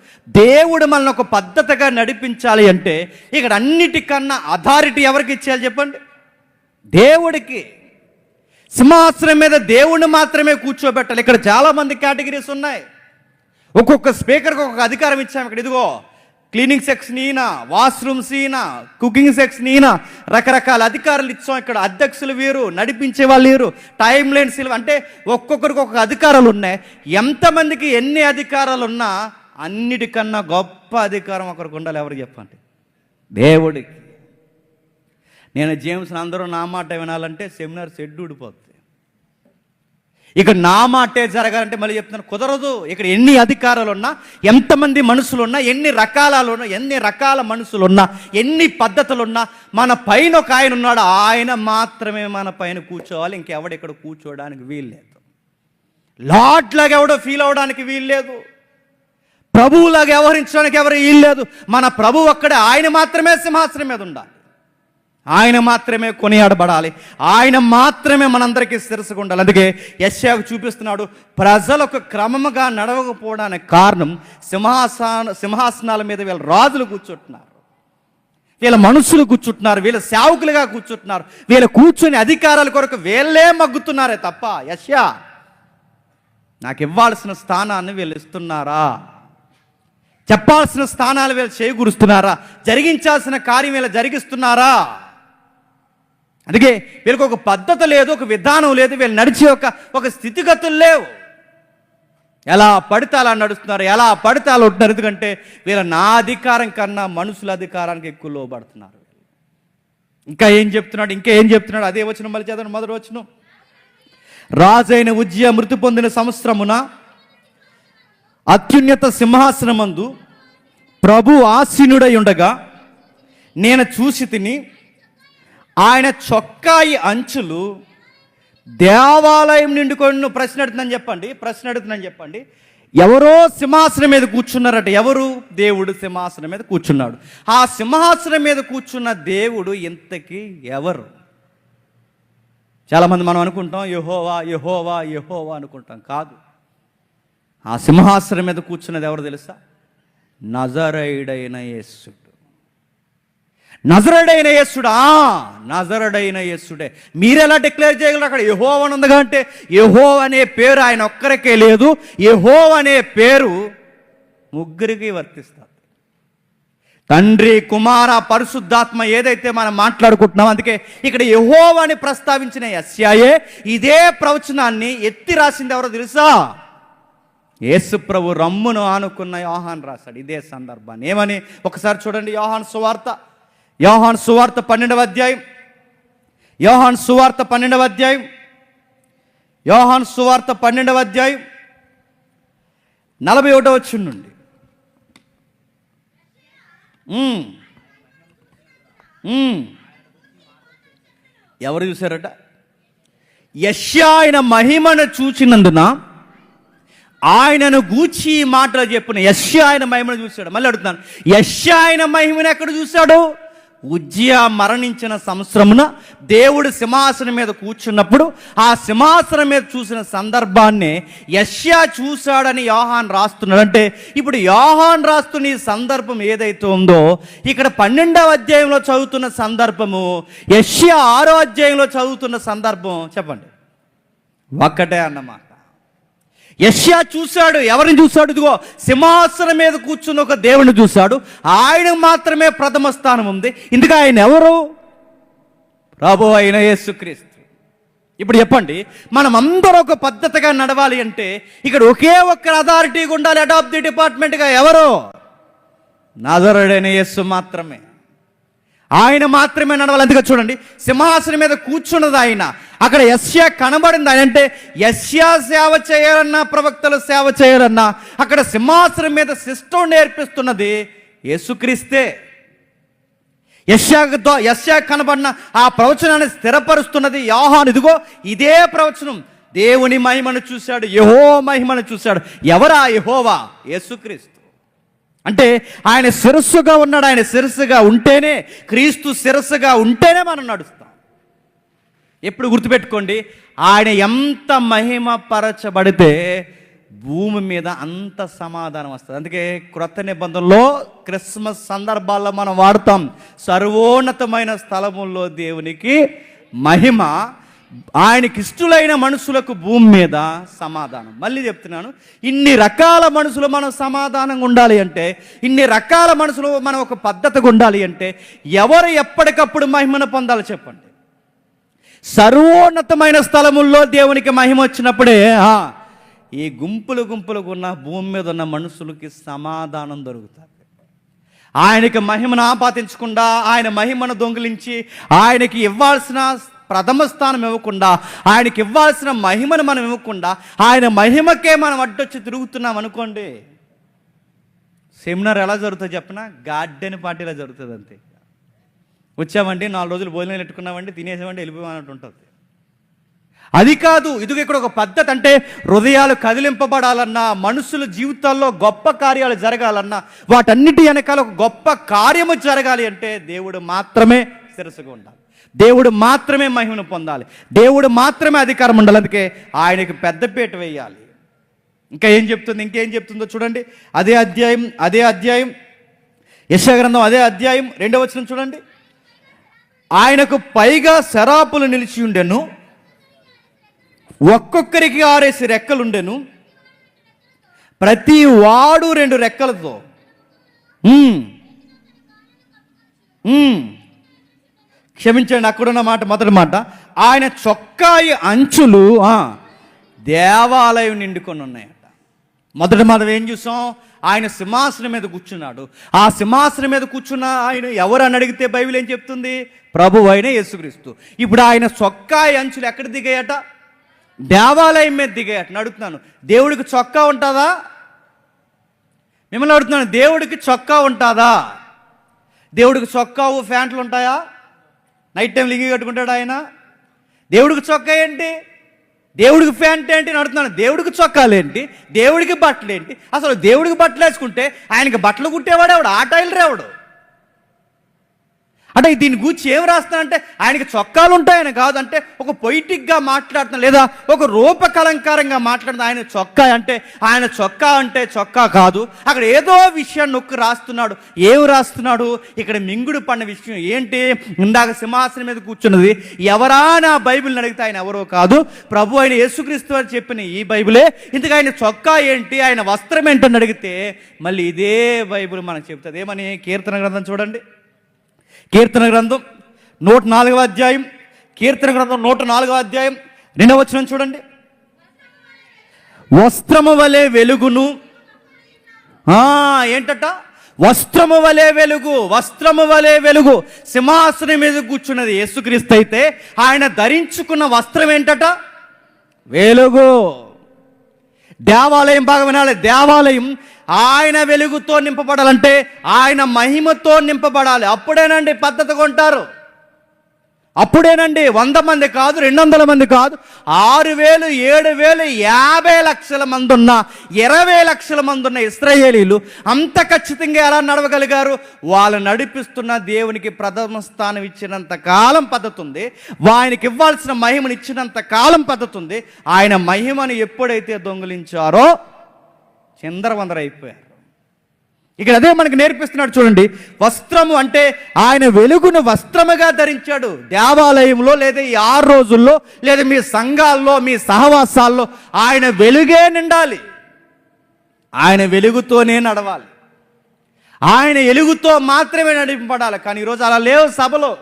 దేవుడు మనల్ని ఒక పద్ధతిగా నడిపించాలి అంటే ఇక్కడ అన్నిటికన్నా అథారిటీ ఎవరికి ఇచ్చేయాలి చెప్పండి? దేవుడికి. సింహాసనం మీద దేవుణ్ణి మాత్రమే కూర్చోబెట్టాలి. ఇక్కడ చాలామంది కేటగిరీస్ ఉన్నాయి. ఒక్కొక్క స్పీకర్కి ఒక్కొక్క అధికారం ఇచ్చాము. ఇక్కడ ఇదిగో క్లీనింగ్ సెక్షన్ ఈయన, వాష్రూమ్స్ ఈయన, కుకింగ్ సెక్షన్ ఈయన, రకరకాల అధికారులు ఇచ్చాం. ఇక్కడ అధ్యక్షులు వీరు, నడిపించే వాళ్ళు వీరు, టైం లైన్స్ అంటే ఒక్కొక్కరికి ఒక్కొక్క అధికారాలు ఉన్నాయి. ఎంతమందికి ఎన్ని అధికారాలు ఉన్నా అన్నిటికన్నా గొప్ప అధికారం ఒకరికి ఉండాలి. ఎవరికి చెప్పండి? దేవుడికి. నేను జేమ్స్ని అందరూ నా మాట వినాలంటే సెమినార్ షెడ్ ఊడిపోతుంది. ఇక్కడ నా మాటే జరగాలంటే మళ్ళీ చెప్తున్నాను, కుదరదు. ఇక్కడ ఎన్ని అధికారాలు ఉన్నా, ఎంతమంది మనుషులు ఉన్నా, ఎన్ని రకాల మనుషులు ఉన్నా, ఎన్ని పద్ధతులున్నా, మన పైన ఒక ఆయన ఉన్నాడు. ఆయన మాత్రమే మన పైన కూర్చోవాలి. ఇంకెవడు ఇక్కడ కూర్చోవడానికి వీల్లేదు. లార్డ్ లాగా ఎవడో ఫీల్ అవ్వడానికి వీల్లేదు. ప్రభువులాగా వ్యవహరించడానికి ఎవరు వీల్లేదు. మన ప్రభువు ఒక్కడే. ఆయన మాత్రమే సింహాసనం మీద ఉండాలి. ఆయన మాత్రమే కొనియాడబడాలి. ఆయన మాత్రమే మనందరికీ శిరస్సుగా ఉండాలి. అందుకే యెషయాకు చూపిస్తున్నాడు, ప్రజలకు క్రమముగా నడవకపోవడానికి కారణం సింహాసనాల మీద వీళ్ళ రాజులు కూర్చుంటున్నారు, వీళ్ళ మనుషులు కూర్చుంటున్నారు, వీళ్ళ సేవకులుగా కూర్చుంటున్నారు. వీళ్ళ కూర్చొని అధికారాల కొరకు వీళ్ళే మగ్గుతున్నారే తప్ప యెషయా నాకు ఇవ్వాల్సిన స్థానాన్ని వీళ్ళు ఇస్తున్నారా? చెప్పాల్సిన స్థానాలు వీళ్ళు చేకూరుస్తున్నారా? జరిగించాల్సిన కార్యం వీళ్ళు జరిగిస్తున్నారా? అందుకే వీళ్ళకి ఒక పద్ధతి లేదు, ఒక విధానం లేదు, వీళ్ళు నడిచే ఒక స్థితిగతులు లేవు. ఎలా పడితే అలా నడుస్తున్నారు, ఎలా పడితే అలా ఉంటున్నారు. ఎందుకంటే వీళ్ళ నా అధికారం కన్నా మనుషుల అధికారానికి ఎక్కువ లోబడుతున్నారు. ఇంకా ఏం చెప్తున్నాడు? అదే వచనం మళ్ళీ చదవండి. మొదటి వచనం, రాజైన ఉజ్జియా మృతి పొందిన సంవత్సరమున అత్యున్నత సింహాసనమందు ప్రభు ఆసీనుడై ఉండగా నేను చూసి తిని, ఆయన చొక్కాయి అంచులు దేవాలయం నిండుకొని. ప్రశ్న అడుగుతుందని చెప్పండి. ఎవరో సింహాసనం మీద కూర్చున్నారట. ఎవరు? దేవుడు సింహాసనం మీద కూర్చున్నాడు. ఆ సింహాసనం మీద కూర్చున్న దేవుడు ఇంతకీ ఎవరు? చాలామంది మనం అనుకుంటాం యెహోవా యెహోవా యెహోవా అనుకుంటాం. కాదు. ఆ సింహాసనం మీద కూర్చున్నది ఎవరు తెలుసా? నజరేయుడైన యేసుడు. నజరేయుడైన యేసుడే. మీరెలా డిక్లేర్ చేయగలరు? అక్కడ యెహోవా అని ఉందిగా అంటే యెహోవా అనే పేరు ఆయన ఒక్కరికే లేదు. యెహోవా అనే పేరు ముగ్గురికి వర్తిస్తుంది. తండ్రి, కుమార, పరిశుద్ధాత్మ ఏదైతే మనం మాట్లాడుకుంటున్నాం. అందుకే ఇక్కడ యెహోవా అని ప్రస్తావించిన యెషయాయే ఇదే ప్రవచనాన్ని ఎత్తి రాసింది ఎవరో తెలుసా? యేసు ప్రభు రమ్మును ఆనుకున్న యోహాను రాశాడు ఇదే సందర్భాన్ని. ఏమని ఒకసారి చూడండి. యోహాను సువార్త 12వ అధ్యాయం. యోహాను సువార్త 12వ అధ్యాయం 41వ వచనం నుండి. ఎవరు చూశారట? యెషయా ఆయన మహిమను చూచినందున ఆయనను గూర్చి ఈ మాటలు చెప్పిన. యెషయా ఆయన మహిమను చూశాడు. మళ్ళీ అడుగుతున్నాను, యెషయా ఆయన మహిమను ఎక్కడ చూశాడు? ఉజ్జియా మరణించిన సంవత్సరమున దేవుడు సింహాసనం మీద కూర్చున్నప్పుడు ఆ సింహాసనం మీద చూసిన సందర్భాన్ని యెషయా చూశాడని యోహాను రాస్తున్నాడు. అంటే ఇప్పుడు యోహాను రాస్తున్న ఈ సందర్భం ఏదైతే ఉందో ఇక్కడ 12వ అధ్యాయంలో చదువుతున్న సందర్భము, యెషయా 6వ అధ్యాయంలో చదువుతున్న సందర్భం చెప్పండి ఒక్కటే అన్నమాట. యెషయా చూశాడు. ఎవరిని చూశాడు? ఇదిగో సింహాసనం మీద కూర్చున్న ఒక దేవుని చూశాడు. ఆయన మాత్రమే ప్రథమ స్థానం ఉంది. ఇందుకు ఆయన ఎవరు? ప్రభు అయిన యేసుక్రీస్తు. ఇప్పుడు చెప్పండి, మనం అందరూ ఒక పద్ధతిగా నడవాలి అంటే ఇక్కడ ఒకే ఒక్క అథారిటీగా ఉండాలి. హెడ్ ఆఫ్ ది డిపార్ట్మెంట్గా ఎవరు? నజరేయుడైన యేసు మాత్రమే. ఆయన మాత్రమే నడవాలి. అందుకే చూడండి, సింహాసనం మీద కూర్చున్నది ఆయన. అక్కడ యెషయా కనబడింది ఆయన. అంటే యెషయా సేవ చేయాలన్నా, ప్రవక్తలు సేవ చేయాలన్నా అక్కడ సింహాసనం మీద సిస్టం నేర్పిస్తున్నది యేసుక్రీస్తే. యెషయా కనబడిన ఆ ప్రవచనాన్ని స్థిరపరుస్తున్నది యోహాను. ఇదిగో ఇదే ప్రవచనం. దేవుని మహిమను చూశాడు, యెహోవా మహిమను చూశాడు. ఎవరా యెహోవా? యేసుక్రీస్తు. అంటే ఆయన శిరస్సుగా ఉన్నాడు. ఆయన శిరస్సుగా ఉంటేనే, క్రీస్తు శిరస్సుగా ఉంటేనే మనం నడుస్తాం. ఎప్పుడు గుర్తుపెట్టుకోండి, ఆయన ఎంత మహిమ పరచబడితే భూమి మీద అంత సమాధానం వస్తుంది. అందుకే క్రొత్త నిబంధనలో క్రిస్మస్ సందర్భాల్లో మనం వాడతాం, సర్వోన్నతమైన స్థలముల్లో దేవునికి మహిమ, ఆయనకి ఇష్టలైన మనుషులకు భూమి మీద సమాధానం. మళ్ళీ చెప్తున్నాను, ఇన్ని రకాల మనుషులు మనం సమాధానంగా ఉండాలి అంటే, ఇన్ని రకాల మనుషులు మనం ఒక పద్ధతిగా ఉండాలి అంటే, ఎవరు ఎప్పటికప్పుడు మహిమను పొందాలి చెప్పండి? సర్వోన్నతమైన స్థలముల్లో దేవునికి మహిమ వచ్చినప్పుడే ఈ గుంపులుగా ఉన్న భూమి మీద ఉన్న మనుషులకి సమాధానం దొరుకుతుంది. ఆయనకి మహిమను ఆపాదించకుండా, ఆయన మహిమను దొంగిలించి, ఆయనకి ఇవ్వాల్సిన ప్రథమ స్థానం ఇవ్వకుండా, ఆయనకి ఇవ్వాల్సిన మహిమను మనం ఇవ్వకుండా, ఆయన మహిమకే మనం అడ్డొచ్చి తిరుగుతున్నాం అనుకోండి, సెమినార్ ఎలా జరుగుతుంది చెప్పిన? గార్డెన్ పార్టీలో జరుగుతుంది అంతే. వచ్చామండి, 4 రోజులు భోజనం పెట్టుకున్నామండి, తినేసామండి, వెళ్ళిపోయామంటూ ఉంటుంది. అది కాదు. ఇదిగో ఇక్కడ ఒక పద్ధతి. అంటే హృదయాలు కదిలింపబడాలన్నా, మనుషుల జీవితాల్లో గొప్ప కార్యాలు జరగాలన్నా, వాటన్నిటి వెనకాల ఒక గొప్ప కార్యము జరగాలి అంటే దేవుడు మాత్రమే శిరస్సుగా ఉండాలి, దేవుడు మాత్రమే మహిమను పొందాలి, దేవుడు మాత్రమే అధికారం ఉండాలి. అందుకే ఆయనకి పెద్దపీట వేయాలి. ఇంకేం చెప్తుందో చూడండి. అదే అధ్యాయం యెషయా గ్రంథం అదే అధ్యాయం 2వ వచనం చూడండి. ఆయనకు పైగా శరాపులు నిలిచి ఉండెను, ఒక్కొక్కరికి 6 రెక్కలుండెను, ప్రతి వాడు 2 రెక్కలతో. క్షమించండి, అక్కడున్న మాట, మొదటి మాట, ఆయన చొక్కాయి అంచులు దేవాలయం నిండుకొని ఉన్నాయట. మొదటి మాట ఏం చూసాం? ఆయన సింహాసనం మీద కూర్చున్నాడు. ఆ సింహాసనం మీద కూర్చున్న ఆయన ఎవరు అని అడిగితే బైబిల్ ఏం చెప్తుంది? ప్రభువు అయిన యేసుక్రీస్తు. ఇప్పుడు ఆయన చొక్కాయి అంచులు ఎక్కడ దిగాయట? దేవాలయం మీద దిగాయట. అడుగుతున్నాను, దేవుడికి చొక్కా ఉంటుందా? మిమ్మల్ని అడుగుతున్నాను, దేవుడికి చొక్కా ఉంటుందా? దేవుడికి చొక్కావు ప్యాంట్లు ఉంటాయా? నైట్ టైం లింగి కట్టుకుంటాడు ఆయన? దేవుడికి చొక్కా ఏంటి? దేవుడికి ప్యాంట్ ఏంటి అని అడుగుతున్నాను. దేవుడికి చొక్కాలు ఏంటి? దేవుడికి బట్టలు ఏంటి? అసలు దేవుడికి బట్టలు వేసుకుంటే ఆయనకి బట్టలు కుట్టేవాడు ఎవడు? ఆ టైలర్ ఎవడు? అంటే దీని గురించి ఏం రాస్తానంటే ఆయనకి చొక్కాలు ఉంటాయని కాదు, అంటే ఒక పొయిటిక్గా మాట్లాడుతున్నాను, లేదా ఒక రూపకలంకారంగా మాట్లాడుతున్నా. ఆయన చొక్కా అంటే ఆయన చొక్కా అంటే చొక్కా కాదు. అక్కడ ఏదో విషయాన్ని నొక్కి రాస్తున్నాడు. ఏం రాస్తున్నాడు? ఇక్కడ మింగుడు పడిన విషయం ఏంటి? ఇందాక సింహాసనం మీద కూర్చున్నది ఎవరా నా బైబిల్ని అడిగితే ఆయన ఎవరో కాదు, ప్రభు అయిన యేసుక్రీస్తు అని చెప్పిన ఈ బైబిలే. ఇంతకు ఆయన చొక్కా ఏంటి, ఆయన వస్త్రం ఏంటని అడిగితే మళ్ళీ ఇదే బైబిల్ మనకు చెప్తుంది. ఏమని? కీర్తన గ్రంథం చూడండి. కీర్తన గ్రంథం 104వ అధ్యాయం, కీర్తన గ్రంథం 104వ అధ్యాయం 2వ వచనం చూడండి. వస్త్రము వలె వెలుగును. ఏంటట? వస్త్రము వలె వెలుగు, వస్త్రము వలె వెలుగు. సింహాసనం మీద కూర్చున్నది యేసుక్రీస్తు అయితే ఆయన ధరించుకున్న వస్త్రం ఏంటట? వెలుగు. దేవాలయం బాగా వినాలి. దేవాలయం ఆయన వెలుగుతో నింపబడాలంటే ఆయన మహిమతో నింపబడాలి. అప్పుడేనండి పద్ధతిగా ఉంటారు. అప్పుడేనండి 100 మంది కాదు, 200 మంది కాదు, 6,000, 7,000, 50 లక్షల మంది ఉన్న, 20 లక్షల మంది ఉన్న ఇశ్రాయేలీలు అంత ఖచ్చితంగా ఎలా నడవగలిగారు? వాళ్ళు నడిపిస్తున్న దేవునికి ప్రథమ స్థానం ఇచ్చినంత కాలం పద్ధతి ఉంది, ఆయనకి ఇవ్వాల్సిన మహిమను ఇచ్చినంత కాలం పద్ధతి ఉంది. ఆయన మహిమను ఎప్పుడైతే దొంగిలించారో చిందరవందరైపోయారు. ఇక్కడ అదే మనకు నేర్పిస్తున్నాడు చూడండి. వస్త్రము అంటే ఆయన వెలుగును వస్త్రముగా ధరించాడు. దేవాలయంలో లేదా ఈ 6 రోజుల్లో లేదా మీ సంఘాల్లో మీ సహవాసాల్లో ఆయన వెలుగే నిండాలి. ఆయన వెలుగుతోనే నడవాలి. ఆయన వెలుగుతో మాత్రమే నడిపబడాలి. కానీ ఈరోజు అలా లేవు సభలో.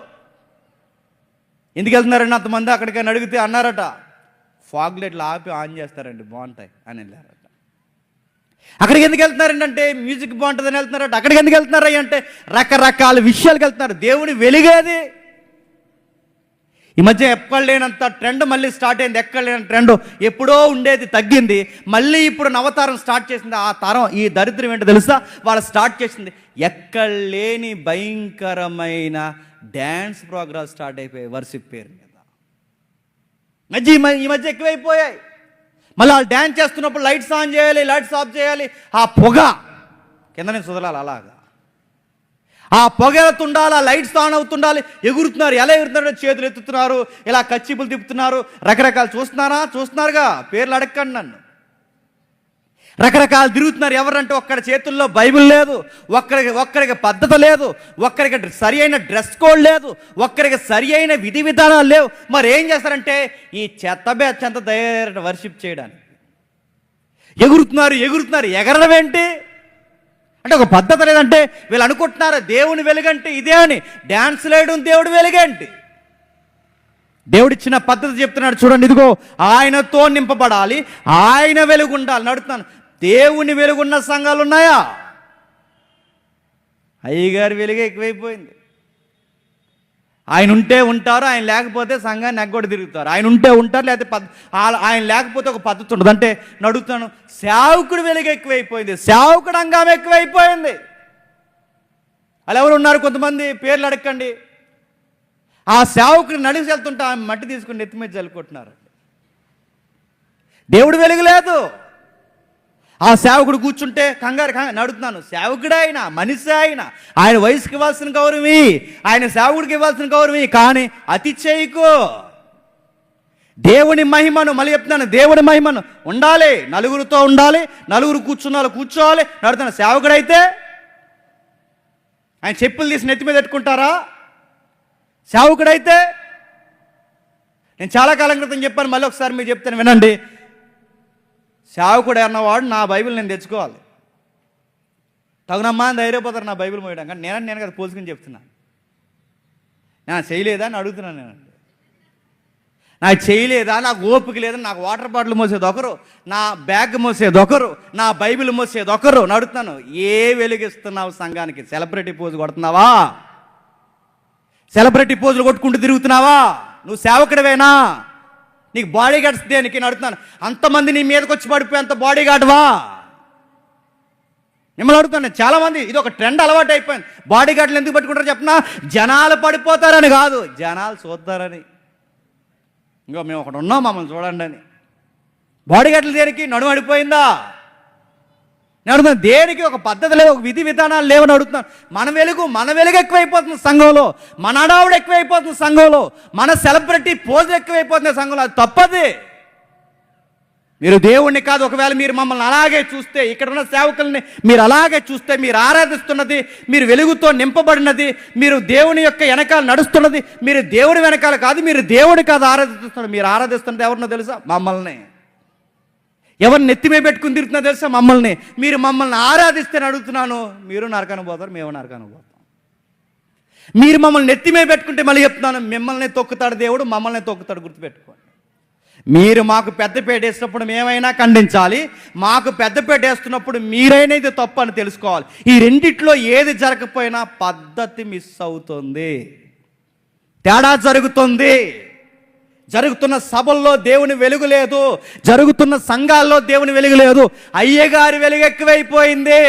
ఎందుకు వెళ్తున్నారండి అంతమంది? అక్కడికైనా అడిగితే అన్నారట, ఫాగ్ లైట్లు ఆపి ఆన్ చేస్తారండి, బాగుంటాయి అని వెళ్ళారట. అక్కడికి ఎందుకు వెళ్తున్నారంటే మ్యూజిక్ బాగుంటుందని వెళ్తున్నారట. అక్కడికి ఎందుకు వెళ్తున్నారా అంటే రకరకాల విషయాలకు వెళ్తున్నారు. దేవుని వెలుగేది. ఈ మధ్య ఎక్కడ లేనంత ట్రెండ్ మళ్ళీ స్టార్ట్ అయింది. ఎక్కడ లేని ట్రెండ్ ఎప్పుడో ఉండేది తగ్గింది, మళ్ళీ ఇప్పుడు నవతారం స్టార్ట్ చేసింది. ఆ తరం ఈ దరిద్రం ఏంటో తెలుసా? వాళ్ళు స్టార్ట్ చేసింది ఎక్కడ లేని భయంకరమైన డ్యాన్స్ ప్రోగ్రామ్ స్టార్ట్ అయిపోయాయి వర్షిప్ పేరు మీద. ఈ మధ్య ఎక్కువైపోయాయి. మళ్ళీ వాళ్ళు డ్యాన్స్ చేస్తున్నప్పుడు లైట్స్ ఆన్ చేయాలి, లైట్స్ ఆఫ్ చేయాలి. ఆ పొగ కింద నుంచి వదలాలి. అలాగా ఆ పొగ ఎత్తుండాలి, ఆ లైట్స్ ఆన్ అవుతుండాలి. ఎగురుతున్నారు. ఎలా ఎగురుతున్నారు? చేతులు ఎత్తుతున్నారు, ఇలా కచ్చిపులు తిప్పుతున్నారు, రకరకాలు. చూస్తున్నారుగా, పేర్లు అడగండి నన్ను. రకరకాలు తిరుగుతున్నారు. ఎవరంటే ఒక్కడి చేతుల్లో బైబిల్ లేదు, ఒక్కరికి పద్ధతి లేదు, ఒక్కరికి సరి అయిన డ్రెస్ కోడ్ లేదు, ఒక్కరికి సరి అయిన విధి విధానాలు లేవు. మరి ఏం చేస్తారంటే ఈ చెత్త డైరెక్ట్ వర్షిప్ చేయడానికి ఎగురుతున్నారు. ఎగరడం ఏంటి అంటే ఒక పద్ధతి లేదంటే వీళ్ళు అనుకుంటున్నారు దేవుని వెలుగంటే ఇదే అని. డ్యాన్స్ వేయడం దేవుడి వెలుగేంటి? దేవుడిచ్చిన పద్ధతి చెప్తున్నాడు చూడండి. ఇదిగో ఆయనతో నింపబడాలి, ఆయన వెలుగు ఉండాలి. నడుతున్నాను. దేవుని వెలుగున్న సంఘాలు ఉన్నాయా? అయ్యగారి వెలుగే ఎక్కువైపోయింది. ఆయన ఉంటే ఉంటారు, ఆయన లేకపోతే సంఘాన్ని ఎగ్గొడి తిరుగుతారు. ఆయన ఉంటే ఉంటారు, లేకపోతే ఆయన లేకపోతే ఒక పద్ధతి ఉండదు. అంటే నడుతున్నాను. సేవకుడు వెలుగు ఎక్కువైపోయింది, సేవకుడు అంగం ఎక్కువైపోయింది. అలా ఎవరు ఉన్నారు? కొంతమంది పేర్లు అడగండి. ఆ సేవకుడు నడిచి వెళ్తుంటే ఆమె మట్టి తీసుకుని నెత్తి మీద చల్లుకుంటున్నారు. దేవుడు వెలుగు లేదు. ఆ సేవకుడు కూర్చుంటే కంగారు నడుతున్నాను. సేవకుడే ఆయన, మనిషి ఆయన వయసుకి ఇవ్వాల్సిన గౌరవమి, ఆయన సేవకుడికి ఇవ్వాల్సిన గౌరవమి. కానీ అతి చేయకు. దేవుని మహిమను మళ్ళీ చెప్తున్నాను, దేవుని మహిమను ఉండాలి, నలుగురితో ఉండాలి, నలుగురు కూర్చోవాలి. నడుతున్నాను. సేవకుడైతే ఆయన చెప్పులు తీసి నెత్తి మీద పెట్టుకుంటారా? సేవకుడైతే నేను చాలా కాలం క్రితం చెప్పాను, మళ్ళీ ఒకసారి మీరు చెప్తాను వినండి. సేవకుడు అన్నవాడు నా బైబిల్ నేను తెచ్చుకోవాలి. తగునమ్మా అని ధైర్యపోతారు నా బైబిల్ మోయడం. కానీ నేను కదా పోల్చుకుని చెప్తున్నాను. నేను చేయలేదా అని అడుగుతున్నాను. నాకు చేయలేదా, నాకు ఓపిక లేదా, నాకు వాటర్ బాటిల్ మోసేది ఒకరు, నా బ్యాగ్ మోసేది ఒకరు, నా బైబిల్ మోసేది ఒకరు. నడుతున్నాను. ఏ వెలుగిస్తున్నావు సంఘానికి? సెలబ్రిటీ పోజు కొడుతున్నావా? సెలబ్రిటీ పోజులు కొట్టుకుంటూ తిరుగుతున్నావా? నువ్వు సేవకుడివేనా? నీకు బాడీ గార్డ్స్ దేనికి? నడుతున్నాను. అంతమంది నీ మీదకి వచ్చి పడిపోయి అంత బాడీ గార్డ్వా? మిమ్మల్ని అడుగుతున్నాను. చాలామంది ఇది ఒక ట్రెండ్ అలవాటు అయిపోయింది. బాడీ గార్డులు ఎందుకు పట్టుకుంటారో చెప్పినా, జనాలు పడిపోతారని కాదు, జనాలు చూస్తారని. ఇంకో మేము ఒకటి ఉన్నాం, మమ్మల్ని చూడండి అని. బాడీ గార్డులు దేనికి? నడుము అడిపోయిందా? నేను అడుగుతున్నాను. దేనికి ఒక పద్ధతి లేదు, ఒక విధి విధానాలు లేవని అడుగుతున్నాను. మన వెలుగు ఎక్కువైపోతుంది సంఘంలో, మన అడావుడు ఎక్కువైపోతుంది సంఘంలో, మన సెలబ్రిటీ పోజులు ఎక్కువైపోతుంది సంఘంలో. అది తప్పది. మీరు దేవుణ్ణి కాదు, ఒకవేళ మీరు మమ్మల్ని అలాగే చూస్తే, ఇక్కడ ఉన్న సేవకుల్ని మీరు అలాగే చూస్తే, మీరు ఆరాధిస్తున్నది, మీరు వెలుగుతో నింపబడినది, మీరు దేవుని యొక్క వెనకాల నడుస్తున్నది, మీరు దేవుడి వెనకాల కాదు, మీరు దేవుడి కాదు ఆరాధిస్తున్నది. మీరు ఆరాధిస్తున్నది ఎవరినో తెలుసా? మమ్మల్ని. ఎవరిని నెత్తిమే పెట్టుకుని తిరుగుతున్నా తెలుసా? మమ్మల్ని. మీరు మమ్మల్ని ఆరాధిస్తే అడుగుతున్నాను, మీరు నరకానికి పోతారు, మేము నరకానికి పోతాం. మీరు మమ్మల్ని నెత్తిమే పెట్టుకుంటే మళ్ళీ చెప్తున్నాను, మిమ్మల్ని తొక్కుతాడు దేవుడు, మమ్మల్ని తొక్కుతాడు. గుర్తుపెట్టుకోండి. మీరు మాకు పెద్దపేట వేసినప్పుడు మేమైనా ఖండించాలి, మాకు పెద్దపేట వేస్తున్నప్పుడు మీరైనా ఇది తప్పు అని తెలుసుకోవాలి. ఈ రెండిట్లో ఏది జరగకపోయినా పద్ధతి మిస్ అవుతుంది, తేడా జరుగుతుంది. జరుగుతున్న సభల్లో దేవుని వెలుగు లేదు, జరుగుతున్న సంఘాల్లో దేవుని వెలుగు లేదు. అయ్యగారి వెలుగు ఎక్కువైపోయింది.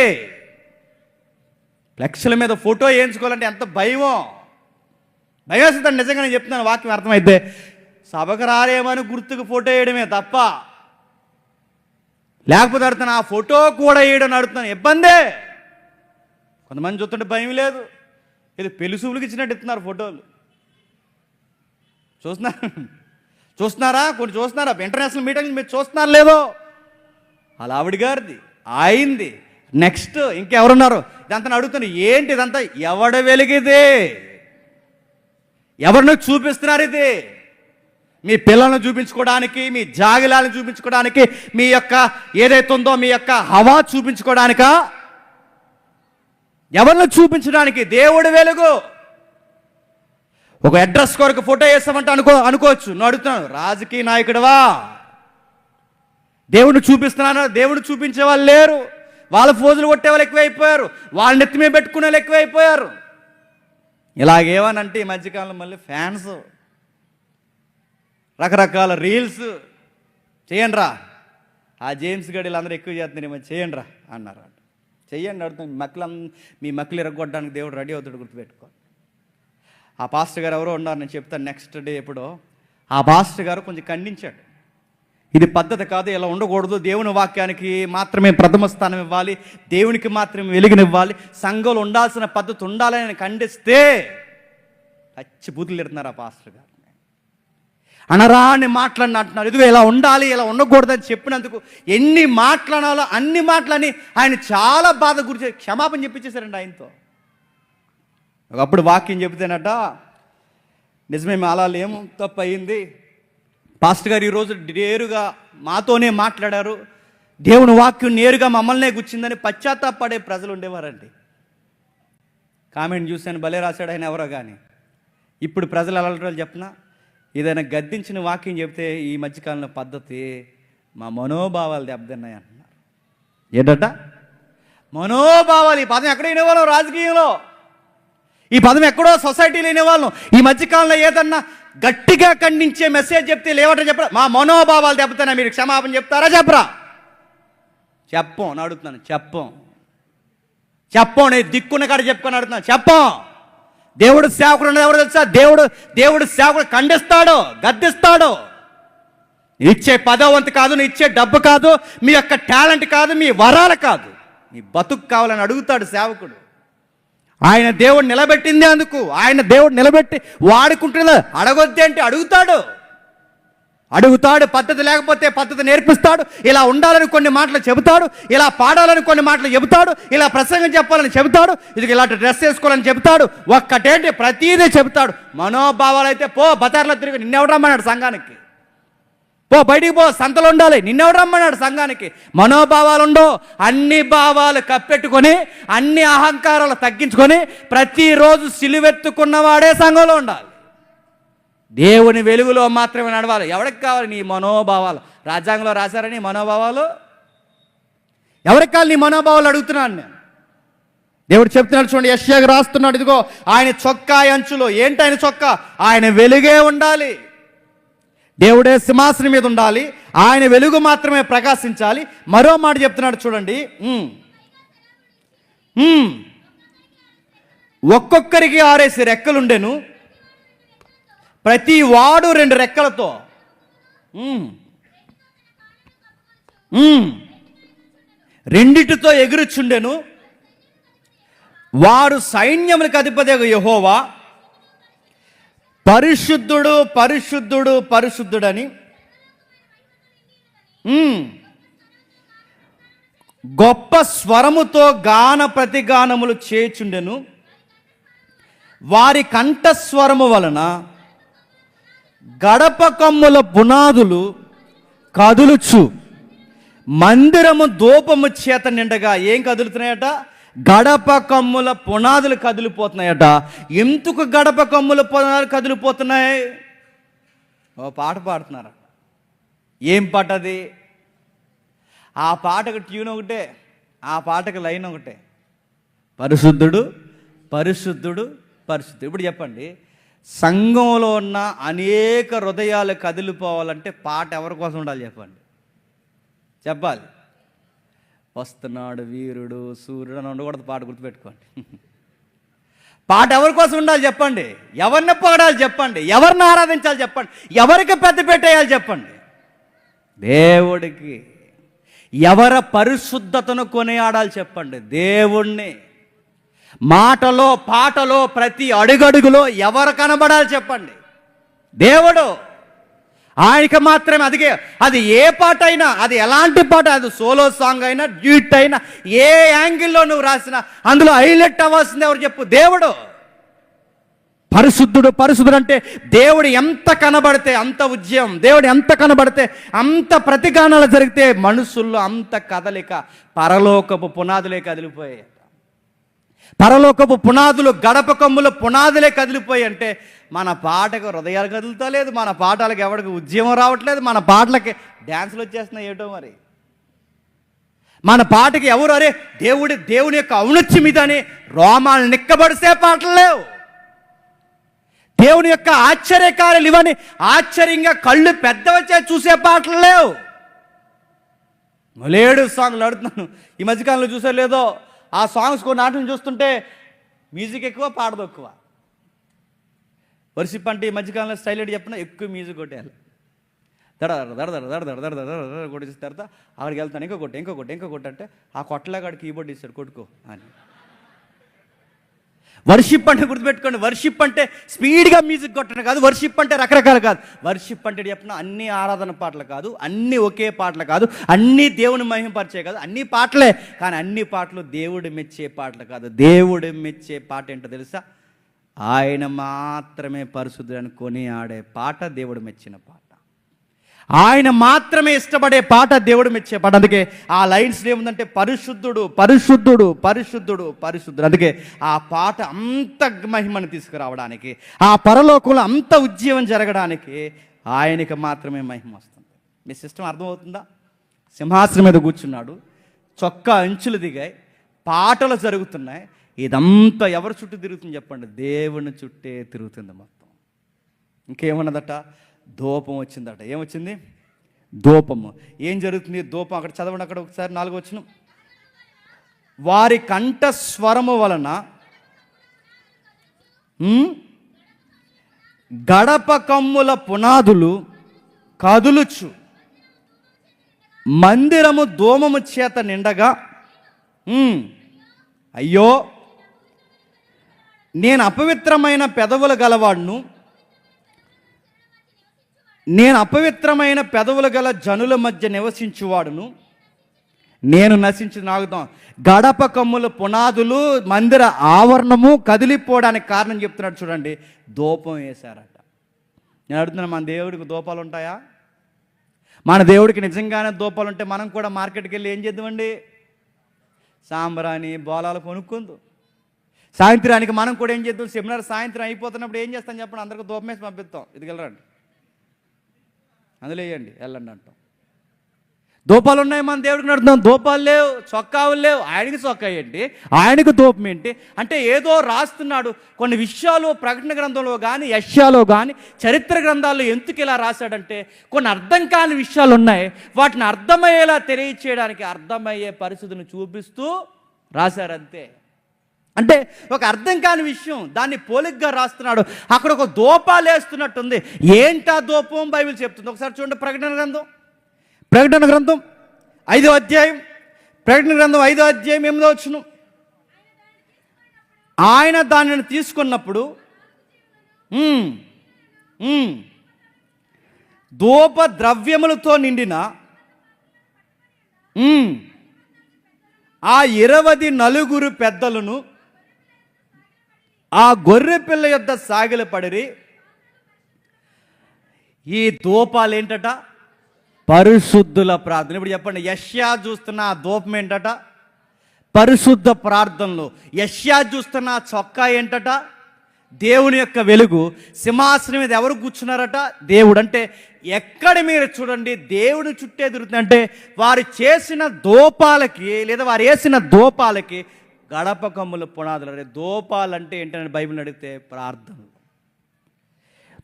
ఫ్లెక్స్ల మీద ఫోటో వేయించుకోవాలంటే ఎంత భయమో, భయం వేస్తుందండి. నిజంగా నేను చెప్తున్నాను, వాక్యం అర్థమైతే. సభకు రాలేమని గుర్తుకు ఫోటో వేయడమే తప్ప, లేకపోతే అడుగుతాను ఆ ఫోటో కూడా వేయడం అడుగుతున్నాను, ఇబ్బందే. కొంతమంది చూస్తుంటే భయం లేదు, ఇది పెళ్లిసూపులకు ఇచ్చినట్టు ఇస్తున్నారు ఫోటోలు. చూస్తున్నారా? కొన్ని చూస్తున్నారా? ఇంటర్నేషనల్ మీటింగ్స్ మీరు చూస్తున్నారు లేదో? అలా ఆవిడ గారిది, అయింది. నెక్స్ట్ ఇంకెవరున్నారు? ఇదంతా అడుగుతాను, ఏంటి ఇదంతా? ఎవడ వెలిగిది? ఎవరిని చూపిస్తున్నారు? ఇది మీ పిల్లలను చూపించుకోవడానికి, మీ జాగిలాలను చూపించుకోవడానికి, మీ యొక్క ఏదైతే ఉందో మీ యొక్క హవా చూపించుకోవడానికా? ఎవరిని చూపించడానికి? దేవుడి వెలుగు. ఒక అడ్రస్ కొరకు ఫోటో వేస్తామంటే అనుకోవచ్చు. నువ్వు అడుగుతున్నాను, రాజకీయ నాయకుడివా? దేవుడిని చూపిస్తున్నాను. దేవుడిని చూపించే వాళ్ళు లేరు. వాళ్ళ ఫోజులు కొట్టే వాళ్ళు ఎక్కువైపోయారు, వాళ్ళ నెత్తి మీద పెట్టుకునే వాళ్ళు ఎక్కువైపోయారు. ఇలాగేమనంటే ఈ మధ్యకాలంలో మళ్ళీ ఫ్యాన్స్, రకరకాల రీల్స్ చేయండి రా, ఆ జేమ్స్ గడిలు అందరూ ఎక్కువ చేస్తున్నారేమో, చేయండి రా అన్నారు. చెయ్యండి అడుగుతాను. మీ మక్కలు ఇరగొట్టడానికి దేవుడు రెడీ అవుతాడు, గుర్తుపెట్టుకోండి. ఆ పాస్టర్ గారు ఎవరో ఉన్నారు, నేను చెప్తాను నెక్స్ట్ డే ఎప్పుడో. ఆ పాస్టర్ గారు కొంచెం ఖండించాడు, ఇది పద్ధతి కాదు, ఇలా ఉండకూడదు, దేవుని వాక్యానికి మాత్రమే ప్రథమ స్థానం ఇవ్వాలి, దేవునికి మాత్రమే వెలుగునివ్వాలి, సంఘంలో ఉండాల్సిన పద్ధతి ఉండాలని ఖండిస్తే పచ్చి బూతులు తిడుతున్నారు ఆ పాస్టర్ గారు. అనరాని మాటలని అంటున్నారు. ఇదిగో ఇలా ఉండాలి, ఇలా ఉండకూడదని చెప్పినందుకు ఎన్ని మాట్లాడాలో అన్ని మాటలని ఆయన చాలా బాధ గురించి క్షమాపణ చెప్పించేశారండి ఆయనతో. ఒకప్పుడు వాక్యం చెబితేనట, నిజమే అలా లేము, తప్పు అయింది, పాస్టర్ గారు ఈరోజు నేరుగా మాతోనే మాట్లాడారు, దేవుని వాక్యం నేరుగా మమ్మల్నే గుచ్చిందని పశ్చాత్తాపడే ప్రజలు ఉండేవారండి. కామెంట్ చూశాను, భలే రాశాడు ఆయన ఎవరో కానీ. ఇప్పుడు ప్రజలు ఎలా ఉంటారో చెప్పినా, ఏదైనా గద్దించిన వాక్యం చెప్తే ఈ మధ్యకాలంలో పద్ధతి మా మనోభావాలు దెబ్బతిన్నాయి అంటున్నారు. ఏంటట మనోభావాలు. ఈ పదం ఎక్కడ వినేవాళ్ళం? రాజకీయంలో. ఈ పదం ఎక్కడో సొసైటీలో వినేవాళ్ళం. ఈ మధ్యకాలంలో ఏదన్నా గట్టిగా ఖండించే మెసేజ్ చెప్తే లేవట చెప్పరా, మా మనోభావాలు దెబ్బతిన్నాయి, మీరు క్షమాపణ చెప్తారా చెప్పరా? చెప్పం అని అడుగుతున్నాను. చెప్పం నేను దిక్కున్న కాడ చెప్పుకొని అడుగుతున్నాను. చెప్పం. దేవుడు సేవకుడు ఉన్నది ఎవరు తెలుసా? దేవుడు సేవకుడు ఖండిస్తాడు, గద్దిస్తాడు. ఇచ్చే పదవంతు కాదు, నీ ఇచ్చే డబ్బు కాదు, మీ యొక్క టాలెంట్ కాదు, మీ వరాలు కాదు, నీ బతుకు కావాలని అడుగుతాడు సేవకుడు. ఆయన దేవుడు నిలబెట్టింది అందుకు. ఆయన దేవుడు నిలబెట్టి వాడుకుంటున్నది. అడగొద్దే అంటే అడుగుతాడు. పద్ధతి లేకపోతే పద్ధతి నేర్పిస్తాడు. ఇలా ఉండాలని కొన్ని మాటలు చెబుతాడు, ఇలా పాడాలని కొన్ని మాటలు చెబుతాడు, ఇలా ప్రసంగం చెప్పాలని చెబుతాడు, ఇది ఇలాంటి డ్రెస్ వేసుకోవాలని చెబుతాడు. ఒక్కటేంటి ప్రతీదీ చెబుతాడు. మనోభావాలు అయితే పో బజార్లో తిరిగి, నిన్నెవడు రమ్మన్నాడు సంఘానికి? పో బయటికి పో, సంతలు ఉండాలి, నిన్నెవడు రమ్మన్నాడు సంఘానికి? మనోభావాలు ఉండో. అన్ని భావాలు కప్పెట్టుకొని, అన్ని అహంకారాలు తగ్గించుకొని ప్రతిరోజు సిలువెత్తుకున్నవాడే సంఘంలో ఉండాలి. దేవుని వెలుగులో మాత్రమే నడవాలి. ఎవరికి కావాలి నీ మనోభావాలు? రాజ్యాంగంలో రాశారని మనోభావాలు ఎవరికి కావాలి? నీ మనోభావాలు అడుగుతున్నాను నేను. దేవుడు చెప్తున్నాడు చూడండి, యెషయాకు రాస్తున్నాడు, ఇదిగో ఆయన చొక్కా అంచులో. ఏంటి ఆయన చొక్కా? ఆయన వెలుగే ఉండాలి. దేవుడే సింహాసనం మీద ఉండాలి, ఆయన వెలుగు మాత్రమే ప్రకాశించాలి. మరో మాట చెప్తున్నాడు చూడండి, ఒక్కొక్కరికి 6 రెక్కలుండెను, ప్రతి వాడు 2 రెక్కలతో రెండిటితో ఎగురుచుండెను. వారు సైన్యములకు అధిపతియగు యెహోవా పరిశుద్ధుడు పరిశుద్ధుడు పరిశుద్ధుడని గొప్ప స్వరముతో గాన ప్రతిగానములు చేయుచుండెను. వారి కంఠస్వరము వలన గడప కమ్ముల పునాదులు కదులుచు మందిరము ధూపము చేత నిండగా. ఏం కదులుతున్నాయట? గడప కమ్ముల పునాదులు కదిలిపోతున్నాయట. ఎందుకు గడప కమ్ముల పునాదులు కదిలిపోతున్నాయి? ఓ పాట పాడుతున్నారు. ఏం పాట అది? ఆ పాటకు ట్యూన్ ఒకటే, ఆ పాటకు లైన్ ఒకటే, పరిశుద్ధుడు పరిశుద్ధుడు పరిశుద్ధుడు. ఇప్పుడు చెప్పండి, సంఘంలో ఉన్న అనేక హృదయాలు కదిలిపోవాలంటే పాట ఎవరి కోసం ఉండాలి చెప్పాలి. వస్తున్నాడు వీరుడు సూర్యుడు అని ఉండకూడదు, పాట గుర్తుపెట్టుకోండి. పాట ఎవరి కోసం ఉండాలి చెప్పండి? ఎవరిని పొగడాలి చెప్పండి? ఎవరిని ఆరాధించాలి చెప్పండి? ఎవరికి పెద్ద పెట్టేయాలి చెప్పండి? దేవుడికి. ఎవరి పరిశుద్ధతను కొనియాడాలి చెప్పండి? దేవుణ్ణి. మాటలో పాటలో ప్రతి అడుగడుగులో ఎవరు కనబడాలి చెప్పండి? దేవుడు. ఆయనకి మాత్రమే. అది ఏ పాట అయినా, అది ఎలాంటి పాట, అది సోలో సాంగ్ అయినా, డ్యూట్ అయినా, ఏ యాంగిల్లో నువ్వు రాసినా అందులో హైలైట్ అవ్వాల్సింది ఎవరు చెప్పు? దేవుడు. పరిశుద్ధుడు పరిశుద్ధుడు అంటే దేవుడు ఎంత కనబడితే అంత ఉద్యమం, దేవుడు ఎంత కనబడితే అంత ప్రతిగానాలు జరిగితే మనుషుల్లో అంత కదలిక. పరలోకపు పునాదులే కదిలిపోయాయి. పరలోకపు పునాదులు, గడప కమ్ముల పునాదులే కదిలిపోయి అంటే మన పాటకు హృదయాలు కదులుతలేదు, మన పాటలకు ఎవరికి ఉద్యమం రావట్లేదు, మన పాటలకి డ్యాన్సులు వచ్చేస్తున్నాయి ఏటో మరి. మన పాటకి ఎవరు అరే దేవుని యొక్క ఔన్నత్యం మీద అని రోమాలు నిక్కబడిసే పాటలు లేవు. దేవుని యొక్క ఆశ్చర్యకార్యాలు ఇవని ఆశ్చర్యంగా కళ్ళు పెద్దవచ్చే చూసే పాటలు లేవు. లేడు సాంగ్లు ఆడుతున్నాను ఈ మధ్యకాలంలో చూసే లేదో, ఆ సాంగ్స్ కొన్ని నాటకం చూస్తుంటే మ్యూజిక్ ఎక్కువ, పాట తక్కువ. వర్షిప్ అంటే ఈ మధ్యకాలంలో స్టైల్ ఏంటి చెప్పినా ఎక్కువ మ్యూజిక్ కొట్టేయాలి. దడ దడ దడ దడ దడ దడ దడ దడ కొట్టేసిన తర్వాత అక్కడికి వెళ్తాను, ఇంకో కొట్టు అంటే ఆ కొట్టలాగా కీబోర్డ్ ఇస్తాడు కొట్టుకో అని. వర్షిప్ అంటే గుర్తుపెట్టుకోండి, వర్షిప్ అంటే స్పీడ్గా మ్యూజిక్ కొట్టడం కాదు, వర్షిప్ అంటే రకరకాలు కాదు. వర్షిప్ అంటే చెప్పిన అన్ని ఆరాధన పాటలు కాదు, అన్ని ఒకే పాటలు కాదు, అన్ని దేవుని మహిమపరిచే కాదు, అన్ని పాటలే కానీ అన్ని పాటలు దేవుడు మెచ్చే పాటలు కాదు. దేవుడు మెచ్చే పాట ఏంటో తెలుసా? ఆయన మాత్రమే పరిశుద్ధుడని కొని ఆడే పాట దేవుడు మెచ్చిన పాట, ఆయన మాత్రమే ఇష్టపడే పాట దేవుడు మెచ్చే పాట. అందుకే ఆ లైన్స్ ఏముందంటే పరిశుద్ధుడు పరిశుద్ధుడు పరిశుద్ధుడు పరిశుద్ధుడు. అందుకే ఆ పాట అంత మహిమను తీసుకురావడానికి, ఆ పరలోకంలో అంత ఉజ్జీవం జరగడానికి ఆయనకి మాత్రమే మహిమ వస్తుంది. మీ సిస్టమ్ అర్థమవుతుందా? సింహాసనం మీద కూర్చున్నాడు, చొక్కా అంచులు దిగాయి, పాటలు జరుగుతున్నాయి, ఇదంతా ఎవరి చుట్టూ తిరుగుతుంది చెప్పండి? దేవుని చుట్టే తిరుగుతుంది మొత్తం. ఇంకేమన్నదట? ధూపం వచ్చిందట. ఏమొచ్చింది? ధూపము. ఏం జరుగుతుంది? ధూపం. అక్కడ చదవండి, అక్కడ ఒకసారి 4వ వచనం. వారి కంఠ స్వరము వలన గడప కమ్ముల పునాదులు కదులుచు, మందిరము ధూమము చేత నిండగా, అయ్యో నేను అపవిత్రమైన పెదవుల గలవాడును, నేను అపవిత్రమైన పెదవులు గల జనుల మధ్య నివసించువాడును, నేను నశించి నాగుతాం. గడప కమ్ముల పునాదులు, మందిర ఆవరణము కదిలిపోవడానికి కారణం చెప్తున్నాడు చూడండి, ధూపం వేశారట. నేను అడుగుతున్నాను, మన దేవుడికి ధూపాలు ఉంటాయా? మన దేవుడికి నిజంగానే ధూపాలు ఉంటే మనం కూడా మార్కెట్కి వెళ్ళి ఏం చేద్దామండి? సాంబ్రాణి బోలాలు కొనుక్కుందు. సాయంత్రానికి మనం కూడా ఏం చేద్దాం? సెమినార్ సాయంత్రం అయిపోతున్నప్పుడు ఏం చేస్తాం చెప్పండి? అందరికీ ధూపం వేసి పంపిస్తాం, ఇది వెళ్ళరండి, అందులో వేయండి, వెళ్ళండి అంటాం. ధూపాలు ఉన్నాయి మన దేవుడికి నడుతున్నాం, ధూపాలు లేవు, చొక్కాలు లేవు. ఆయనకి చొక్కా ఏంటి? ఆయనకు ధూపం ఏంటి? అంటే ఏదో రాస్తున్నాడు. కొన్ని విషయాలు ప్రకటన గ్రంథంలో కానీ, యెషయాలో కానీ, చరిత్ర గ్రంథాల్లో ఎందుకు ఇలా రాశాడంటే కొన్ని అర్థం కాని విషయాలు ఉన్నాయి, వాటిని అర్థమయ్యేలా తెలియచేయడానికి అర్థమయ్యే పరిస్థితిని చూపిస్తూ రాశారంతే. అంటే ఒక అర్థం కాని విషయం దాన్ని పోలిగ్గా రాస్తున్నాడు. అక్కడ ఒక ధూపాలు వేస్తున్నట్టుంది. ఏంటా ధూపం? బైబిల్ చెప్తుంది. ఒకసారి చూడండి, ప్రకటన గ్రంథం 5వ అధ్యాయం, ప్రకటన గ్రంథం 5వ అధ్యాయం 8వ వచనం. ఆయన దానిని తీసుకున్నప్పుడు ధూప ద్రవ్యములతో నిండిన ఆ 24 పెద్దలను ఆ గొర్రె పిల్ల యొద్ద సాగిలపడిరి. ఈ ధూపాలు ఏంటట? పరిశుద్ధుల ప్రార్థన. ఇప్పుడు చెప్పండి, యెషయా చూస్తున్న ఆ ధూపం ఏంటట? పరిశుద్ధ ప్రార్థనలు. యెషయా చూస్తున్న చొక్కా ఏంటట? దేవుని యొక్క వెలుగు. సింహాసనం మీద ఎవరు కూర్చున్నారట? దేవుడు. అంటే ఎక్కడ మీరు చూడండి దేవుని చుట్టే తిరుగుతుందంటే వారు చేసిన ధూపాలకి, లేదా వారు వేసిన ధూపాలకి గడప కమ్ముల పునాదులు. అంటే ధూపాలు అంటే ఏంటంటే బైబిల్ అడిగితే ప్రార్థనలు.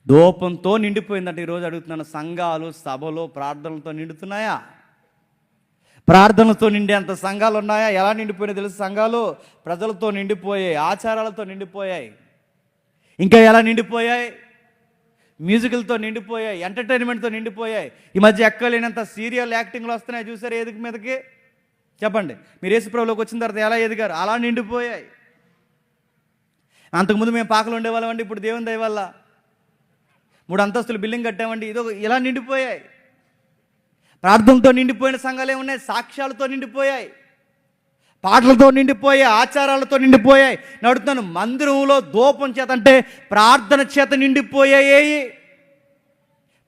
ధూపంతో నిండిపోయిందంటే ఈరోజు అడుగుతున్నాను, సంఘాలు సభలు ప్రార్థనలతో నిండుతున్నాయా? ప్రార్థనలతో నిండేంత సంఘాలు ఉన్నాయా? ఎలా నిండిపోయినాయి తెలుసు? సంఘాలు ప్రజలతో నిండిపోయాయి, ఆచారాలతో నిండిపోయాయి. ఇంకా ఎలా నిండిపోయాయి? మ్యూజికల్తో నిండిపోయాయి, ఎంటర్టైన్మెంట్తో నిండిపోయాయి. ఈ మధ్య ఎక్కలేనంత సీరియల్ యాక్టింగ్లు వస్తున్నాయి చూసారు ఎదుగు మీదకి. చెప్పండి, మీరు యేసుప్రభులోకి వచ్చిన తర్వాత ఎలా ఎదిగారు? అలా నిండిపోయాయి. అంతకుముందు మేము పాకలు ఉండేవాళ్ళం అండి, ఇప్పుడు దేవుని దయ వల్ల 3 అంతస్తులు బిల్డింగ్ కట్టామండి, ఇదో ఇలా నిండిపోయాయి. ప్రార్థనతో నిండిపోయిన సంఘాలు ఏమున్నాయి? సాక్ష్యాలతో నిండిపోయాయి, పాటలతో నిండిపోయాయి, ఆచారాలతో నిండిపోయాయి. నడుతున్నాను, మందిరంలో ధూపం చేత అంటే ప్రార్థన చేత నిండిపోయాయి.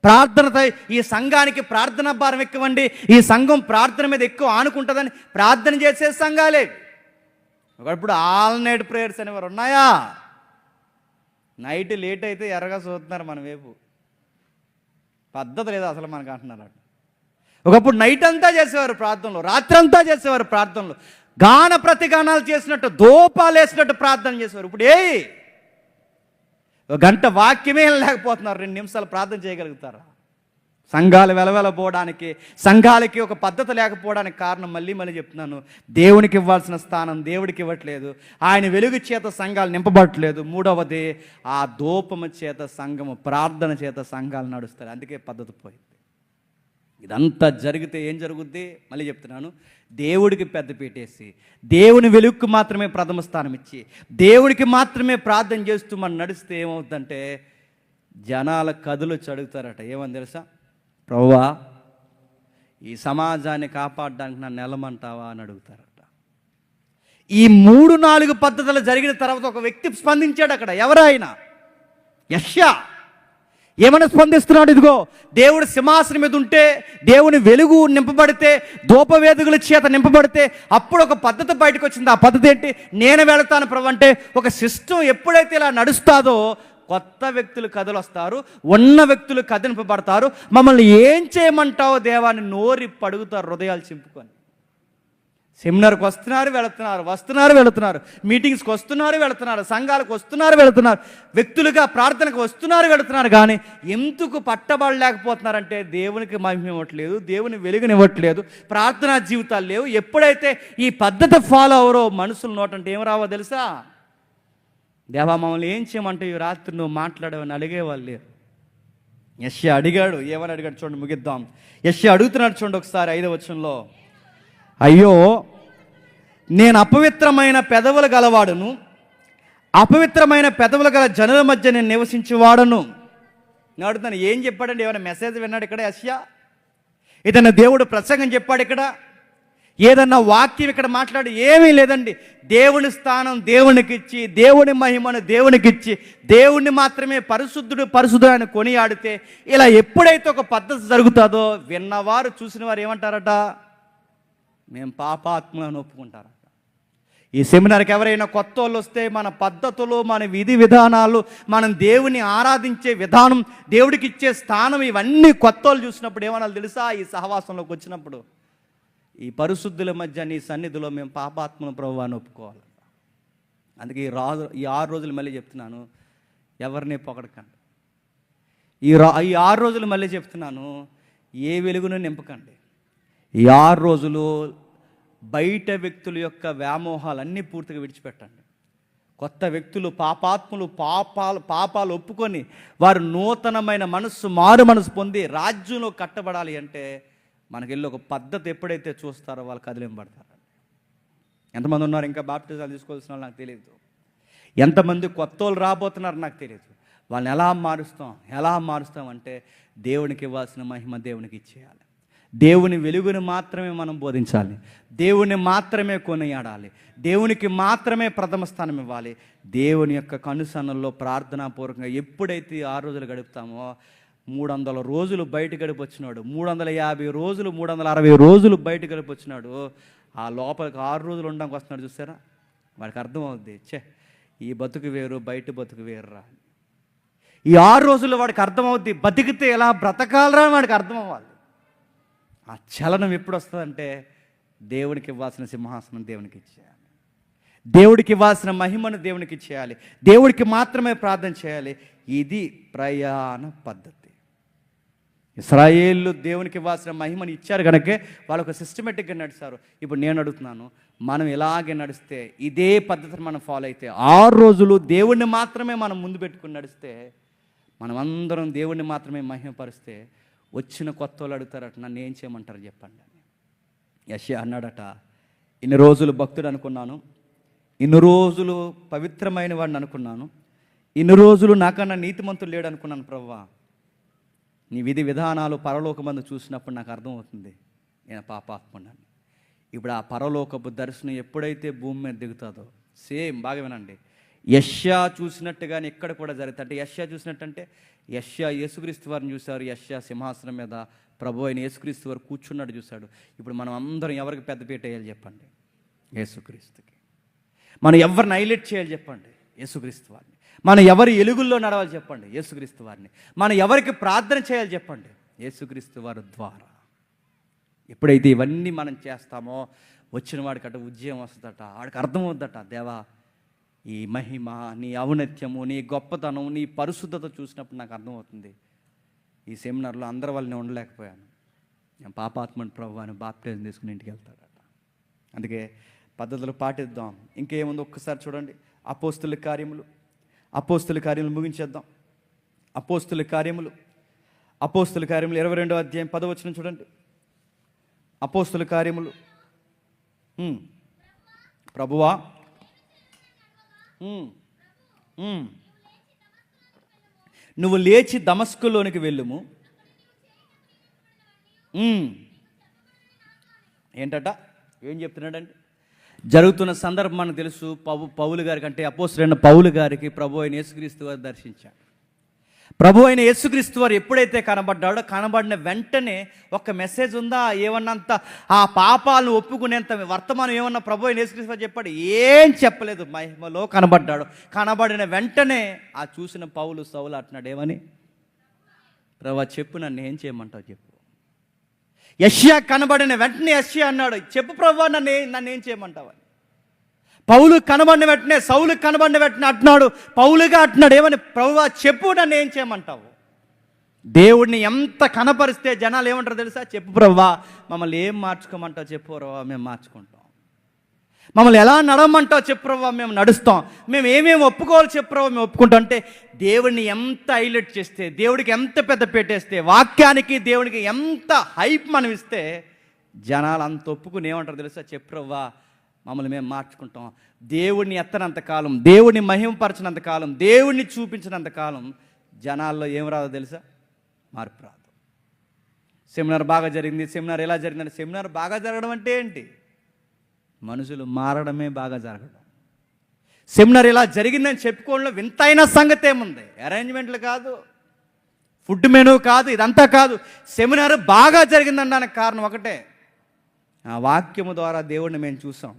ప్రార్థనతో ఈ సంఘానికి ప్రార్థన భారం ఎక్కువండి, ఈ సంఘం ప్రార్థన మీద ఎక్కువ ఆనుకుంటుందని ప్రార్థన చేసే సంఘాలే. ఒకప్పుడు ఆల్ నైట్ ప్రేయర్స్ అనేవారు ఉన్నాయా? నైట్ లేట్ అయితే ఎర్రగా చూస్తున్నారు మన వైపు. పద్ధతి లేదు అసలు మనకు అంటున్నారు. ఒకప్పుడు నైట్ అంతా చేసేవారు ప్రార్థనలు, రాత్రంతా చేసేవారు ప్రార్థనలు, గాన ప్రతిగానాలు చేసినట్టు, ధూపాలు వేసినట్టు ప్రార్థన చేసేవారు. ఇప్పుడు ఒక గంట వాక్యమే లేకపోతున్నారు, 2 నిమిషాలు ప్రార్థన చేయగలుగుతారా? సంఘాలు వెలవెలపోవడానికి, సంఘాలకి ఒక పద్ధతి లేకపోవడానికి కారణం మళ్ళీ చెప్తున్నాను, దేవునికి ఇవ్వాల్సిన స్థానం దేవుడికి ఇవ్వట్లేదు. ఆయన వెలుగు చేత సంఘాలు నింపబడట్లేదు. 3వది, ఆ ధూపము చేత సంఘము, ప్రార్థన చేత సంఘాలు నడుస్తారు. అందుకే పద్ధతి పోయింది. ఇదంతా జరిగితే ఏం జరుగుద్ది? మళ్ళీ చెప్తున్నాను, దేవుడికి పెద్ద పీటేసి, దేవుని వెలుగుకు మాత్రమే ప్రథమ స్థానం ఇచ్చి, దేవుడికి మాత్రమే ప్రార్థన చేస్తూ మనం నడిస్తే ఏమవుతుందంటే జనాల కదులు అడుగుతారట. ఏమని తెలుసా? ప్రభువా, ఈ సమాజాన్ని కాపాడడానికి నన్ను నిలమంటావా అని అడుగుతారట. ఈ 3-4 పద్ధతులు జరిగిన తర్వాత ఒక వ్యక్తి స్పందించాడు అక్కడ. ఎవరైనా యెషయా ఏమైనా స్పందిస్తున్నాడు? ఇదిగో దేవుడు సింహాసనం మీద ఉంటే, దేవుని వెలుగు నింపబడితే, ధూపవేదికల చేత నింపబడితే అప్పుడు ఒక పద్ధతి బయటకు వచ్చింది. ఆ పద్ధతి ఏంటి? నేను వెళతాను ప్రభు అంటే ఒక సిస్టమ్ ఎప్పుడైతే ఇలా నడుస్తాదో కొత్త వ్యక్తులు కథలు వస్తారు, ఉన్న వ్యక్తులు కదిలింపబడతారు. మమ్మల్ని ఏం చేయమంటావో దేవాన్ని నోరి పడుగుతారు హృదయాలు చింపుకొని. సెమినార్కి వస్తున్నారు వెళుతున్నారు, మీటింగ్స్కి వస్తున్నారు వెళుతున్నారు, సంఘాలకు వస్తున్నారు వెళుతున్నారు, వ్యక్తులుగా ప్రార్థనకు వస్తున్నారు వెళుతున్నారు. కానీ ఎందుకు పట్టబడలేకపోతున్నారంటే దేవునికి మహిమ ఇవ్వట్లేదు, దేవుని వెలుగునివ్వట్లేదు, ప్రార్థనా జీవితాలు లేవు. ఎప్పుడైతే ఈ పద్ధతి ఫాలో అవరో మనుషుల నోటంటే ఏం రావో తెలుసా? దేవా, మమ్మల్ని ఏం చేయమంటే ఈ రాత్రి నువ్వు మాట్లాడవని అడిగేవాళ్ళు లేరు. యెషయా అడిగాడు. ఏమని అడిగాడు చూడండి, ముగిద్దాం. యెషయా అడుగుతున్నాడు చూడండి ఒకసారి 5వ వచనంలో. అయ్యో, నేను అపవిత్రమైన పెదవులు గలవాడును, అపవిత్రమైన పెదవులు గల జనుల మధ్య నేను నివసించేవాడను. నేను అడుగుతాను, ఏం చెప్పాడండి? ఏమైనా మెసేజ్ విన్నాడు ఇక్కడ యెషయా? ఏదైనా దేవుడు ప్రసంగం చెప్పాడు ఇక్కడ? ఏదన్నా వాక్యం ఇక్కడ మాట్లాడి? ఏమీ లేదండి. దేవుని స్థానం దేవునికి ఇచ్చి, దేవుని మహిమను దేవునికి ఇచ్చి, దేవుణ్ణి మాత్రమే పరిశుద్ధుడు అని కొనియాడితే ఇలా ఎప్పుడైతే ఒక పద్ధతి జరుగుతుందో విన్నవారు చూసిన వారు ఏమంటారట? మేము పాపాత్మలను ఒప్పుకుంటారట. ఈ సెమినార్కి ఎవరైనా కొత్త వాళ్ళు వస్తే మన పద్ధతులు, మన విధి విధానాలు, మనం దేవుని ఆరాధించే విధానం, దేవుడికి ఇచ్చే స్థానం, ఇవన్నీ కొత్త వాళ్ళు చూసినప్పుడు ఏమన్నా తెలుసా? ఈ సహవాసంలోకి వచ్చినప్పుడు ఈ పరిశుద్ధుల మధ్య నీ సన్నిధిలో మేము పాపాత్మను ప్రభువాన్ని ఒప్పుకోవాలి. అందుకే ఈ 6 రోజులు మళ్ళీ చెప్తున్నాను, ఎవరిని పొగడకండి. ఈ 6 రోజులు మళ్ళీ చెప్తున్నాను, ఏ వెలుగును నింపకండి. ఈ 6 రోజులు బయట వ్యక్తుల యొక్క వ్యామోహాలన్నీ పూర్తిగా విడిచిపెట్టండి. కొత్త వ్యక్తులు, పాపాత్ములు, పాపాలు ఒప్పుకొని వారు నూతనమైన మారు మనసు పొంది రాజ్యంలో కట్టబడాలి అంటే మనకెళ్ళి ఒక పద్ధతి ఎప్పుడైతే చూస్తారో వాళ్ళు కదిలింపబడతారు. ఎంతమంది ఉన్నారు ఇంకా బాప్టిజాలు తీసుకోవాల్సిన వాళ్ళు నాకు తెలియదు. ఎంతమంది కొత్త వాళ్ళు రాబోతున్నారు నాకు తెలియదు. వాళ్ళని ఎలా మారుస్తాం అంటే దేవునికి ఇవ్వాల్సిన మహిమ దేవునికి ఇచ్చేయాలి. దేవుని వెలుగుని మాత్రమే మనం బోధించాలి, దేవుని మాత్రమే కొనియాడాలి, దేవునికి మాత్రమే ప్రథమ స్థానం ఇవ్వాలి. దేవుని యొక్క కనుసన్నల్లో ప్రార్థనాపూర్వకంగా ఎప్పుడైతే 6 రోజులు గడుపుతామో 300 రోజులు బయట గడిపొచ్చినాడు, 350 రోజులు 360 రోజులు బయట గడిపొచ్చినాడు. ఆ లోపలికి 6 రోజులు ఉండడానికి వస్తున్నాడు. చూసారా? వాడికి అర్థమవుద్ది, ఈ బతుకు వేరు, బయట బతుకు వేరురా. ఈ 6 రోజుల్లో వాడికి అర్థమవుద్ది, బతికితే ఎలా బ్రతకాలరా అని వాడికి అర్థం అవ్వాలి. ఆ చలనం ఎప్పుడు వస్తుందంటే దేవునికి ఇవ్వాల్సిన సింహాసనం దేవునికి ఇచ్చేయాలి, దేవుడికి ఇవ్వాల్సిన మహిమను దేవునికి ఇచ్చేయాలి, దేవుడికి మాత్రమే ప్రార్థన చేయాలి. ఇది ప్రయాణ పద్ధతి. ఇశ్రాయేలు దేవునికి ఇవ్వాల్సిన మహిమను ఇచ్చారు కనుకే వాళ్ళు ఒక సిస్టమేటిక్గా నడిచారు. ఇప్పుడు నేను అడుగుతున్నాను, మనం ఇలాగే నడిస్తే, ఇదే పద్ధతిని మనం ఫాలో అయితే, 6 రోజులు దేవుణ్ణి మాత్రమే మనం ముందు పెట్టుకుని నడిస్తే, మనం అందరం దేవుణ్ణి మాత్రమే మహిమపరిస్తే వచ్చిన కొత్త వాళ్ళు అడుగుతారట, నన్ను ఏం చేయమంటారు చెప్పండి. యెషయా అన్నాడట, ఇన్ని రోజులు భక్తుడు అనుకున్నాను, ఇన్ని రోజులు పవిత్రమైన వాడిని అనుకున్నాను, ఇన్ని రోజులు నాకన్నా నీతిమంతుడు లేడు అనుకున్నాను. ప్రభువా, నీ విధి విధానాలు పరలోకమందు చూసినప్పుడు నాకు అర్థమవుతుంది నేను పాపాత్ముడని. ఇప్పుడు ఆ పరలోకపు దర్శనం ఎప్పుడైతే భూమి మీద దిగుతుందో, సేమ్ బాగా వినండి, యెషయా చూసినట్టుగానే ఇక్కడ కూడా జరుగుతుంది. అంటే యెషయా చూసినట్టంటే యెషయా యేసుక్రీస్తు వారిని చూశారు, యెషయా సింహాసనం మీద ప్రభు అయిన యేసుక్రీస్తు వారు కూర్చున్నాడు చూశాడు. ఇప్పుడు మనం అందరం ఎవరికి పెద్దపీట వేయాలి చెప్పండి? యేసుక్రీస్తుకి. మనం ఎవరిని హైలైట్ చేయాలి చెప్పండి? యేసుక్రీస్తు వారిని. మనం ఎవరి ఎలుగుల్లో నడవాలి చెప్పండి? యేసుక్రీస్తు వారిని. మనం ఎవరికి ప్రార్థన చేయాలి చెప్పండి? యేసుక్రీస్తు వారి ద్వారా. ఎప్పుడైతే ఇవన్నీ మనం చేస్తామో వచ్చిన వాడికట ఉద్యమం వస్తుందట, వాడికి అర్థమవుద్దట, దేవా ఈ మహిమ, నీ ఔన్నత్యము, నీ గొప్పతనం, నీ పరిశుద్ధత చూసినప్పుడు నాకు అర్థమవుతుంది, ఈ సెమినార్లో అందరి వల్ల నేను ఉండలేకపోయాను, నేను పాపాత్మని ప్రభు అని బాప్టిజం తీసుకుని ఇంటికి వెళ్తాడట. అందుకే పద్ధతులు పాటిద్దాం. ఇంకేముంది ఒక్కసారి చూడండి, అపోస్తుల కార్యములు ముగించేద్దాం. అపోస్తుల కార్యములు అపోస్తుల కార్యములు 22వ అధ్యాయం 10వ వచనం చూడండి. అపోస్తుల కార్యములు. ప్రభువా, నువ్వు లేచి దమస్కులోనికి వెళ్ళుము. ఏంటట, ఏం చెప్తున్నాడండి? జరుగుతున్న సందర్భం మనకు తెలుసు. పౌలు గారికి, అంటే అపోస్తలుడైన పౌలు గారికి ప్రభు అయిన యేసుక్రీస్తు వారు దర్శించాడు. ప్రభు అయిన యేసుక్రీస్తు వారు ఎప్పుడైతే కనబడ్డాడో, కనబడిన వెంటనే ఒక మెసేజ్ ఉందా? ఏమన్నంత ఆ పాపాలను ఒప్పుకునేంత వర్తమానం ఏమన్నా ప్రభు అయిన యేసుక్రీస్తు వారు చెప్పాడు? ఏం చెప్పలేదు. మహిమలో కనబడ్డాడు. కనబడిన వెంటనే ఆ చూసిన సౌలు అంటున్నాడు, ఏమని? ప్రభువా, చెప్పు, నన్ను ఏం చేయమంటావు చెప్పు. యెషయా కనబడిన వెంటనే యెషయా అన్నాడు, చెప్పు ప్రభువా, నన్ను ఏం చేయమంటావు. పౌలు కనబడిన వెంటనే, సౌలు కనబడిన వెంటనే అంటున్నాడు, పౌలుగా అంటున్నాడు, ఏమని? ప్రభువా, చెప్పు, నన్ను ఏం చేయమంటావు. దేవుడిని ఎంత కనపరిస్తే జనాలు ఏమంటారు తెలుసా? చెప్పు ప్రభువా, మమ్మల్ని ఏం మార్చుకోమంటావు చెప్పు ప్రభువా, మేము మార్చుకుంటాం. మమ్మల్ని ఎలా నడవమంటావు చెప్పు ప్రభువా, మేము నడుస్తాం. మేము ఏమేమి ఒప్పుకోవాలి చెప్పు ప్రభువా, మేము ఒప్పుకుంటాం. అంటే దేవుడిని ఎంత హైలైట్ చేస్తే, దేవుడికి ఎంత పెద్ద పెట్టేస్తే, వాక్యానికి దేవుడికి ఎంత హైప్ మనం ఇస్తే జనాలు అంత ఒప్పుకుని ఏమంటారు తెలుసా? చెప్పు ప్రభువా, మమ్మల్ని మేము మార్చుకుంటాం. దేవుడిని ఎత్తనంత కాలం, దేవుడిని మహిమపరచినంత కాలం, దేవుడిని చూపించినంత కాలం జనాల్లో ఏం రాదో తెలుసా? మార్పు రాదు. సెమినార్ బాగా జరిగింది, సెమినార్ ఎలా జరిగిందంటే, సెమినార్ బాగా జరగడం అంటే ఏంటి? మనుషులు మారడమే బాగా జరగడం. సెమినార్ ఇలా జరిగిందని చెప్పుకోవడంలో వింతైన సంగతి ఏముంది? అరేంజ్మెంట్లు కాదు, ఫుడ్ మెనూ కాదు, ఇదంతా కాదు. సెమినార్ బాగా జరిగిందనడానికి కారణం ఒకటే, ఆ వాక్యము ద్వారా దేవుడిని మేము చూసాం.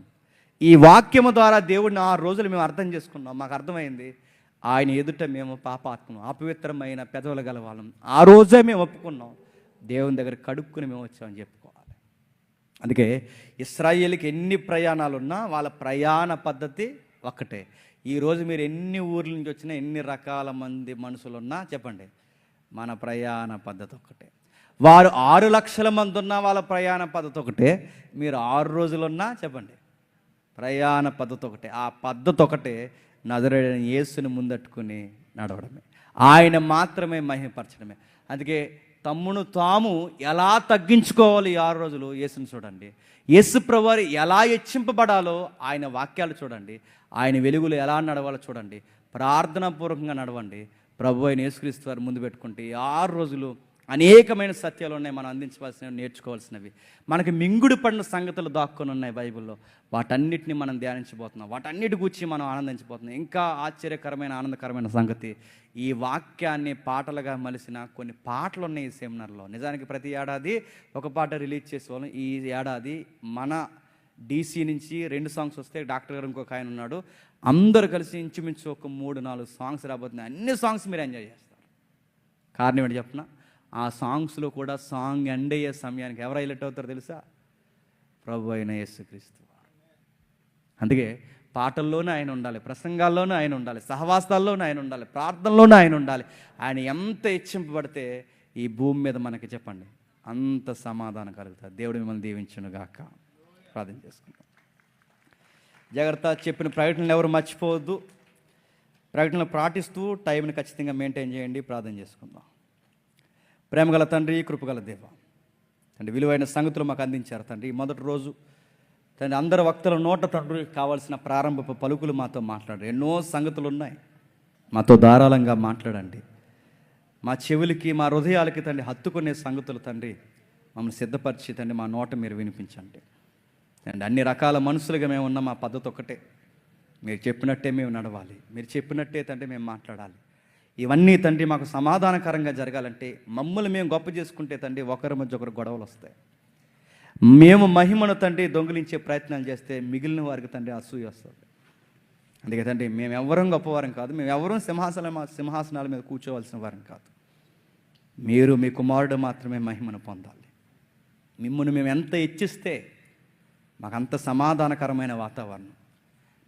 ఈ వాక్యము ద్వారా దేవుడిని 6 రోజులు మేము అర్థం చేసుకున్నాం. మాకు అర్థమైంది, ఆయన ఎదుట మేము పాపాత్మం, అపవిత్రమైన పెదవులు గలవాళ్ళం. ఆ రోజే మేము ఒప్పుకున్నాం, దేవుని దగ్గర కడుక్కుని మేము వచ్చామని చెప్పుకోవాలి. అందుకే ఇశ్రాయేలుకి ఎన్ని ప్రయాణాలు ఉన్నా వాళ్ళ ప్రయాణ పద్ధతి ఒక్కటే. ఈరోజు మీరు ఎన్ని ఊర్ల నుంచి వచ్చినా, ఎన్ని రకాల మంది మనుషులు ఉన్నా చెప్పండి, మన ప్రయాణ పద్ధతి ఒక్కటే. వారు 6 లక్షల మంది ఉన్నా వాళ్ళ ప్రయాణ పద్ధతి ఒకటే. మీరు 6 రోజులున్నా చెప్పండి, ప్రయాణ పద్ధతి ఒకటే. ఆ పద్ధతి ఒకటే, నజరేయుడైన యేసుని ముందట్టుకుని నడవడమే, ఆయన మాత్రమే మహిమపరచడమే. అందుకే తమ్మును తాము ఎలా తగ్గించుకోవాలి ఈ 6 రోజులు యేసుని చూడండి. యేసు ప్రభువారు ఎలా హెచ్చింపబడాలో ఆయన వాక్యాలు చూడండి. ఆయన వెలుగులు ఎలా నడవాలో చూడండి. ప్రార్థనాపూర్వకంగా నడవండి. ప్రభు అయిన యేసుక్రీస్తు వారు ముందు పెట్టుకుంటే ఈ 6 రోజులు అనేకమైన సత్యాలు ఉన్నాయి, మనం అందించవలసినవి, నేర్చుకోవాల్సినవి. మనకి మింగుడు పడిన సంగతులు దాక్కొని ఉన్నాయి బైబిల్లో. వాటన్నిటిని మనం ధ్యానించబోతున్నాం, వాటన్నిటి గురించి మనం ఆనందించబోతున్నాం. ఇంకా ఆశ్చర్యకరమైన, ఆనందకరమైన సంగతి, ఈ వాక్యాన్ని పాటలుగా మలిసిన కొన్ని పాటలు ఉన్నాయి ఈ సెమినార్లో. నిజానికి ప్రతి ఏడాది ఒక పాట రిలీజ్ చేసేవాళ్ళం. ఈ ఏడాది మన DC నుంచి 2 సాంగ్స్ వస్తే, డాక్టర్ గారు ఇంకొక ఆయన ఉన్నాడు, అందరూ కలిసి ఇంచుమించు ఒక 3-4 సాంగ్స్ రాబోతున్నాయి. అన్ని సాంగ్స్ మీరు ఎంజాయ్ చేస్తారు. కారణం ఏంటి చెప్పిన? ఆ సాంగ్స్లో కూడా సాంగ్ ఎండ్ అయ్యే సమయానికి ఎవరు హైలైట్ అవుతారో తెలుసా? ప్రభు అయిన యేసుక్రీస్తు వారు. అందుకే పాటల్లోనే ఆయన ఉండాలి, ప్రసంగాల్లోనూ ఆయన ఉండాలి, సహవాసాల్లోనూ ఆయన ఉండాలి, ప్రార్థనలోనూ ఆయన ఉండాలి. ఆయన ఎంత హెచ్చింపబడితే ఈ భూమి మీద మనకి చెప్పండి అంత సమాధానం కలుగుతుంది. దేవుడు మిమ్మల్ని దీవించును గాక. ప్రార్థన చేసుకుంటాం. జాగ్రత్త, చెప్పిన ప్రకటనలు ఎవరు మర్చిపోవద్దు. ప్రకటనలు పాటిస్తూ టైంని ఖచ్చితంగా మెయింటైన్ చేయండి. ప్రార్థన చేసుకుందాం. ప్రేమగల తండ్రి, కృపగల దేవ తండ్రి, విలువైన సంగతులు మాకు అందించారు తండ్రి. మొదటి రోజు తండ్రి అందరు వక్తల నోట తండ్రి కావాల్సిన ప్రారంభపు పలుకులు మాతో మాట్లాడారు. ఎన్నో సంగతులు ఉన్నాయి, మాతో ధారాళంగా మాట్లాడండి. మా చెవులకి, మా హృదయాలకి తండ్రి హత్తుకునే సంగతులు తండ్రి మమ్మల్ని సిద్ధపరిచి తండ్రి మా నోట మీరు వినిపించండి తండ్రి. అన్ని రకాల మనుషులుగా మేము ఉన్న మా పద్ధతి ఒకటే, మీరు చెప్పినట్టే మేము నడవాలి, మీరు చెప్పినట్టే తండ్రి మేము మాట్లాడాలి. ఇవన్నీ తండ్రి మాకు సమాధానకరంగా జరగాలంటే, మమ్మల్ని మేము గొప్ప చేసుకుంటే తండ్రి ఒకరి మధ్య ఒకరు గొడవలు వస్తాయి. మేము మహిమను తండ్రి దొంగిలించే ప్రయత్నాలు చేస్తే మిగిలిన వారికి తండ్రి అసూయ వస్తుంది. అందుకే తండ్రి మేము ఎవరం గొప్పవారం కాదు, మేము ఎవరం సింహాసనాల మీద కూర్చోవలసిన వారం కాదు. మీరు మీ కుమారుడు మాత్రమే మహిమను పొందాలి. మిమ్మల్ని మేము ఎంత హెచ్చిస్తే మాకంత సమాధానకరమైన వాతావరణం.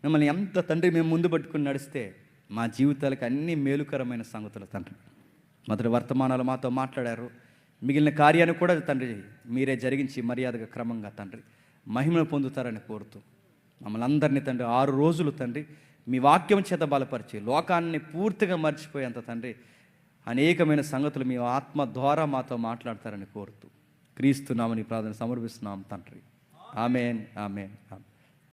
మిమ్మల్ని ఎంత తండ్రి మేము ముందు పట్టుకుని నడిస్తే మా జీవితాలకు అన్ని మేలుకరమైన సంగతులు తండ్రి. మొదటి వర్తమానాలు మాతో మాట్లాడారు, మిగిలిన కార్యాన్ని కూడా తండ్రి మీరే జరిగించి మర్యాదగా క్రమంగా తండ్రి మహిమను పొందుతారని కోరుతూ మమ్మల్ని అందరినీ తండ్రి 6 రోజులు తండ్రి మీ వాక్యం చేత బలపరిచి లోకాన్ని పూర్తిగా మర్చిపోయేంత తండ్రి అనేకమైన సంగతులు మీ ఆత్మ ద్వారా మాతో మాట్లాడతారని కోరుతూ క్రీస్తు నామని ప్రార్థన సమర్పిస్తున్నాం తండ్రి. ఆమేన్, ఆమేన్, ఆమేన్.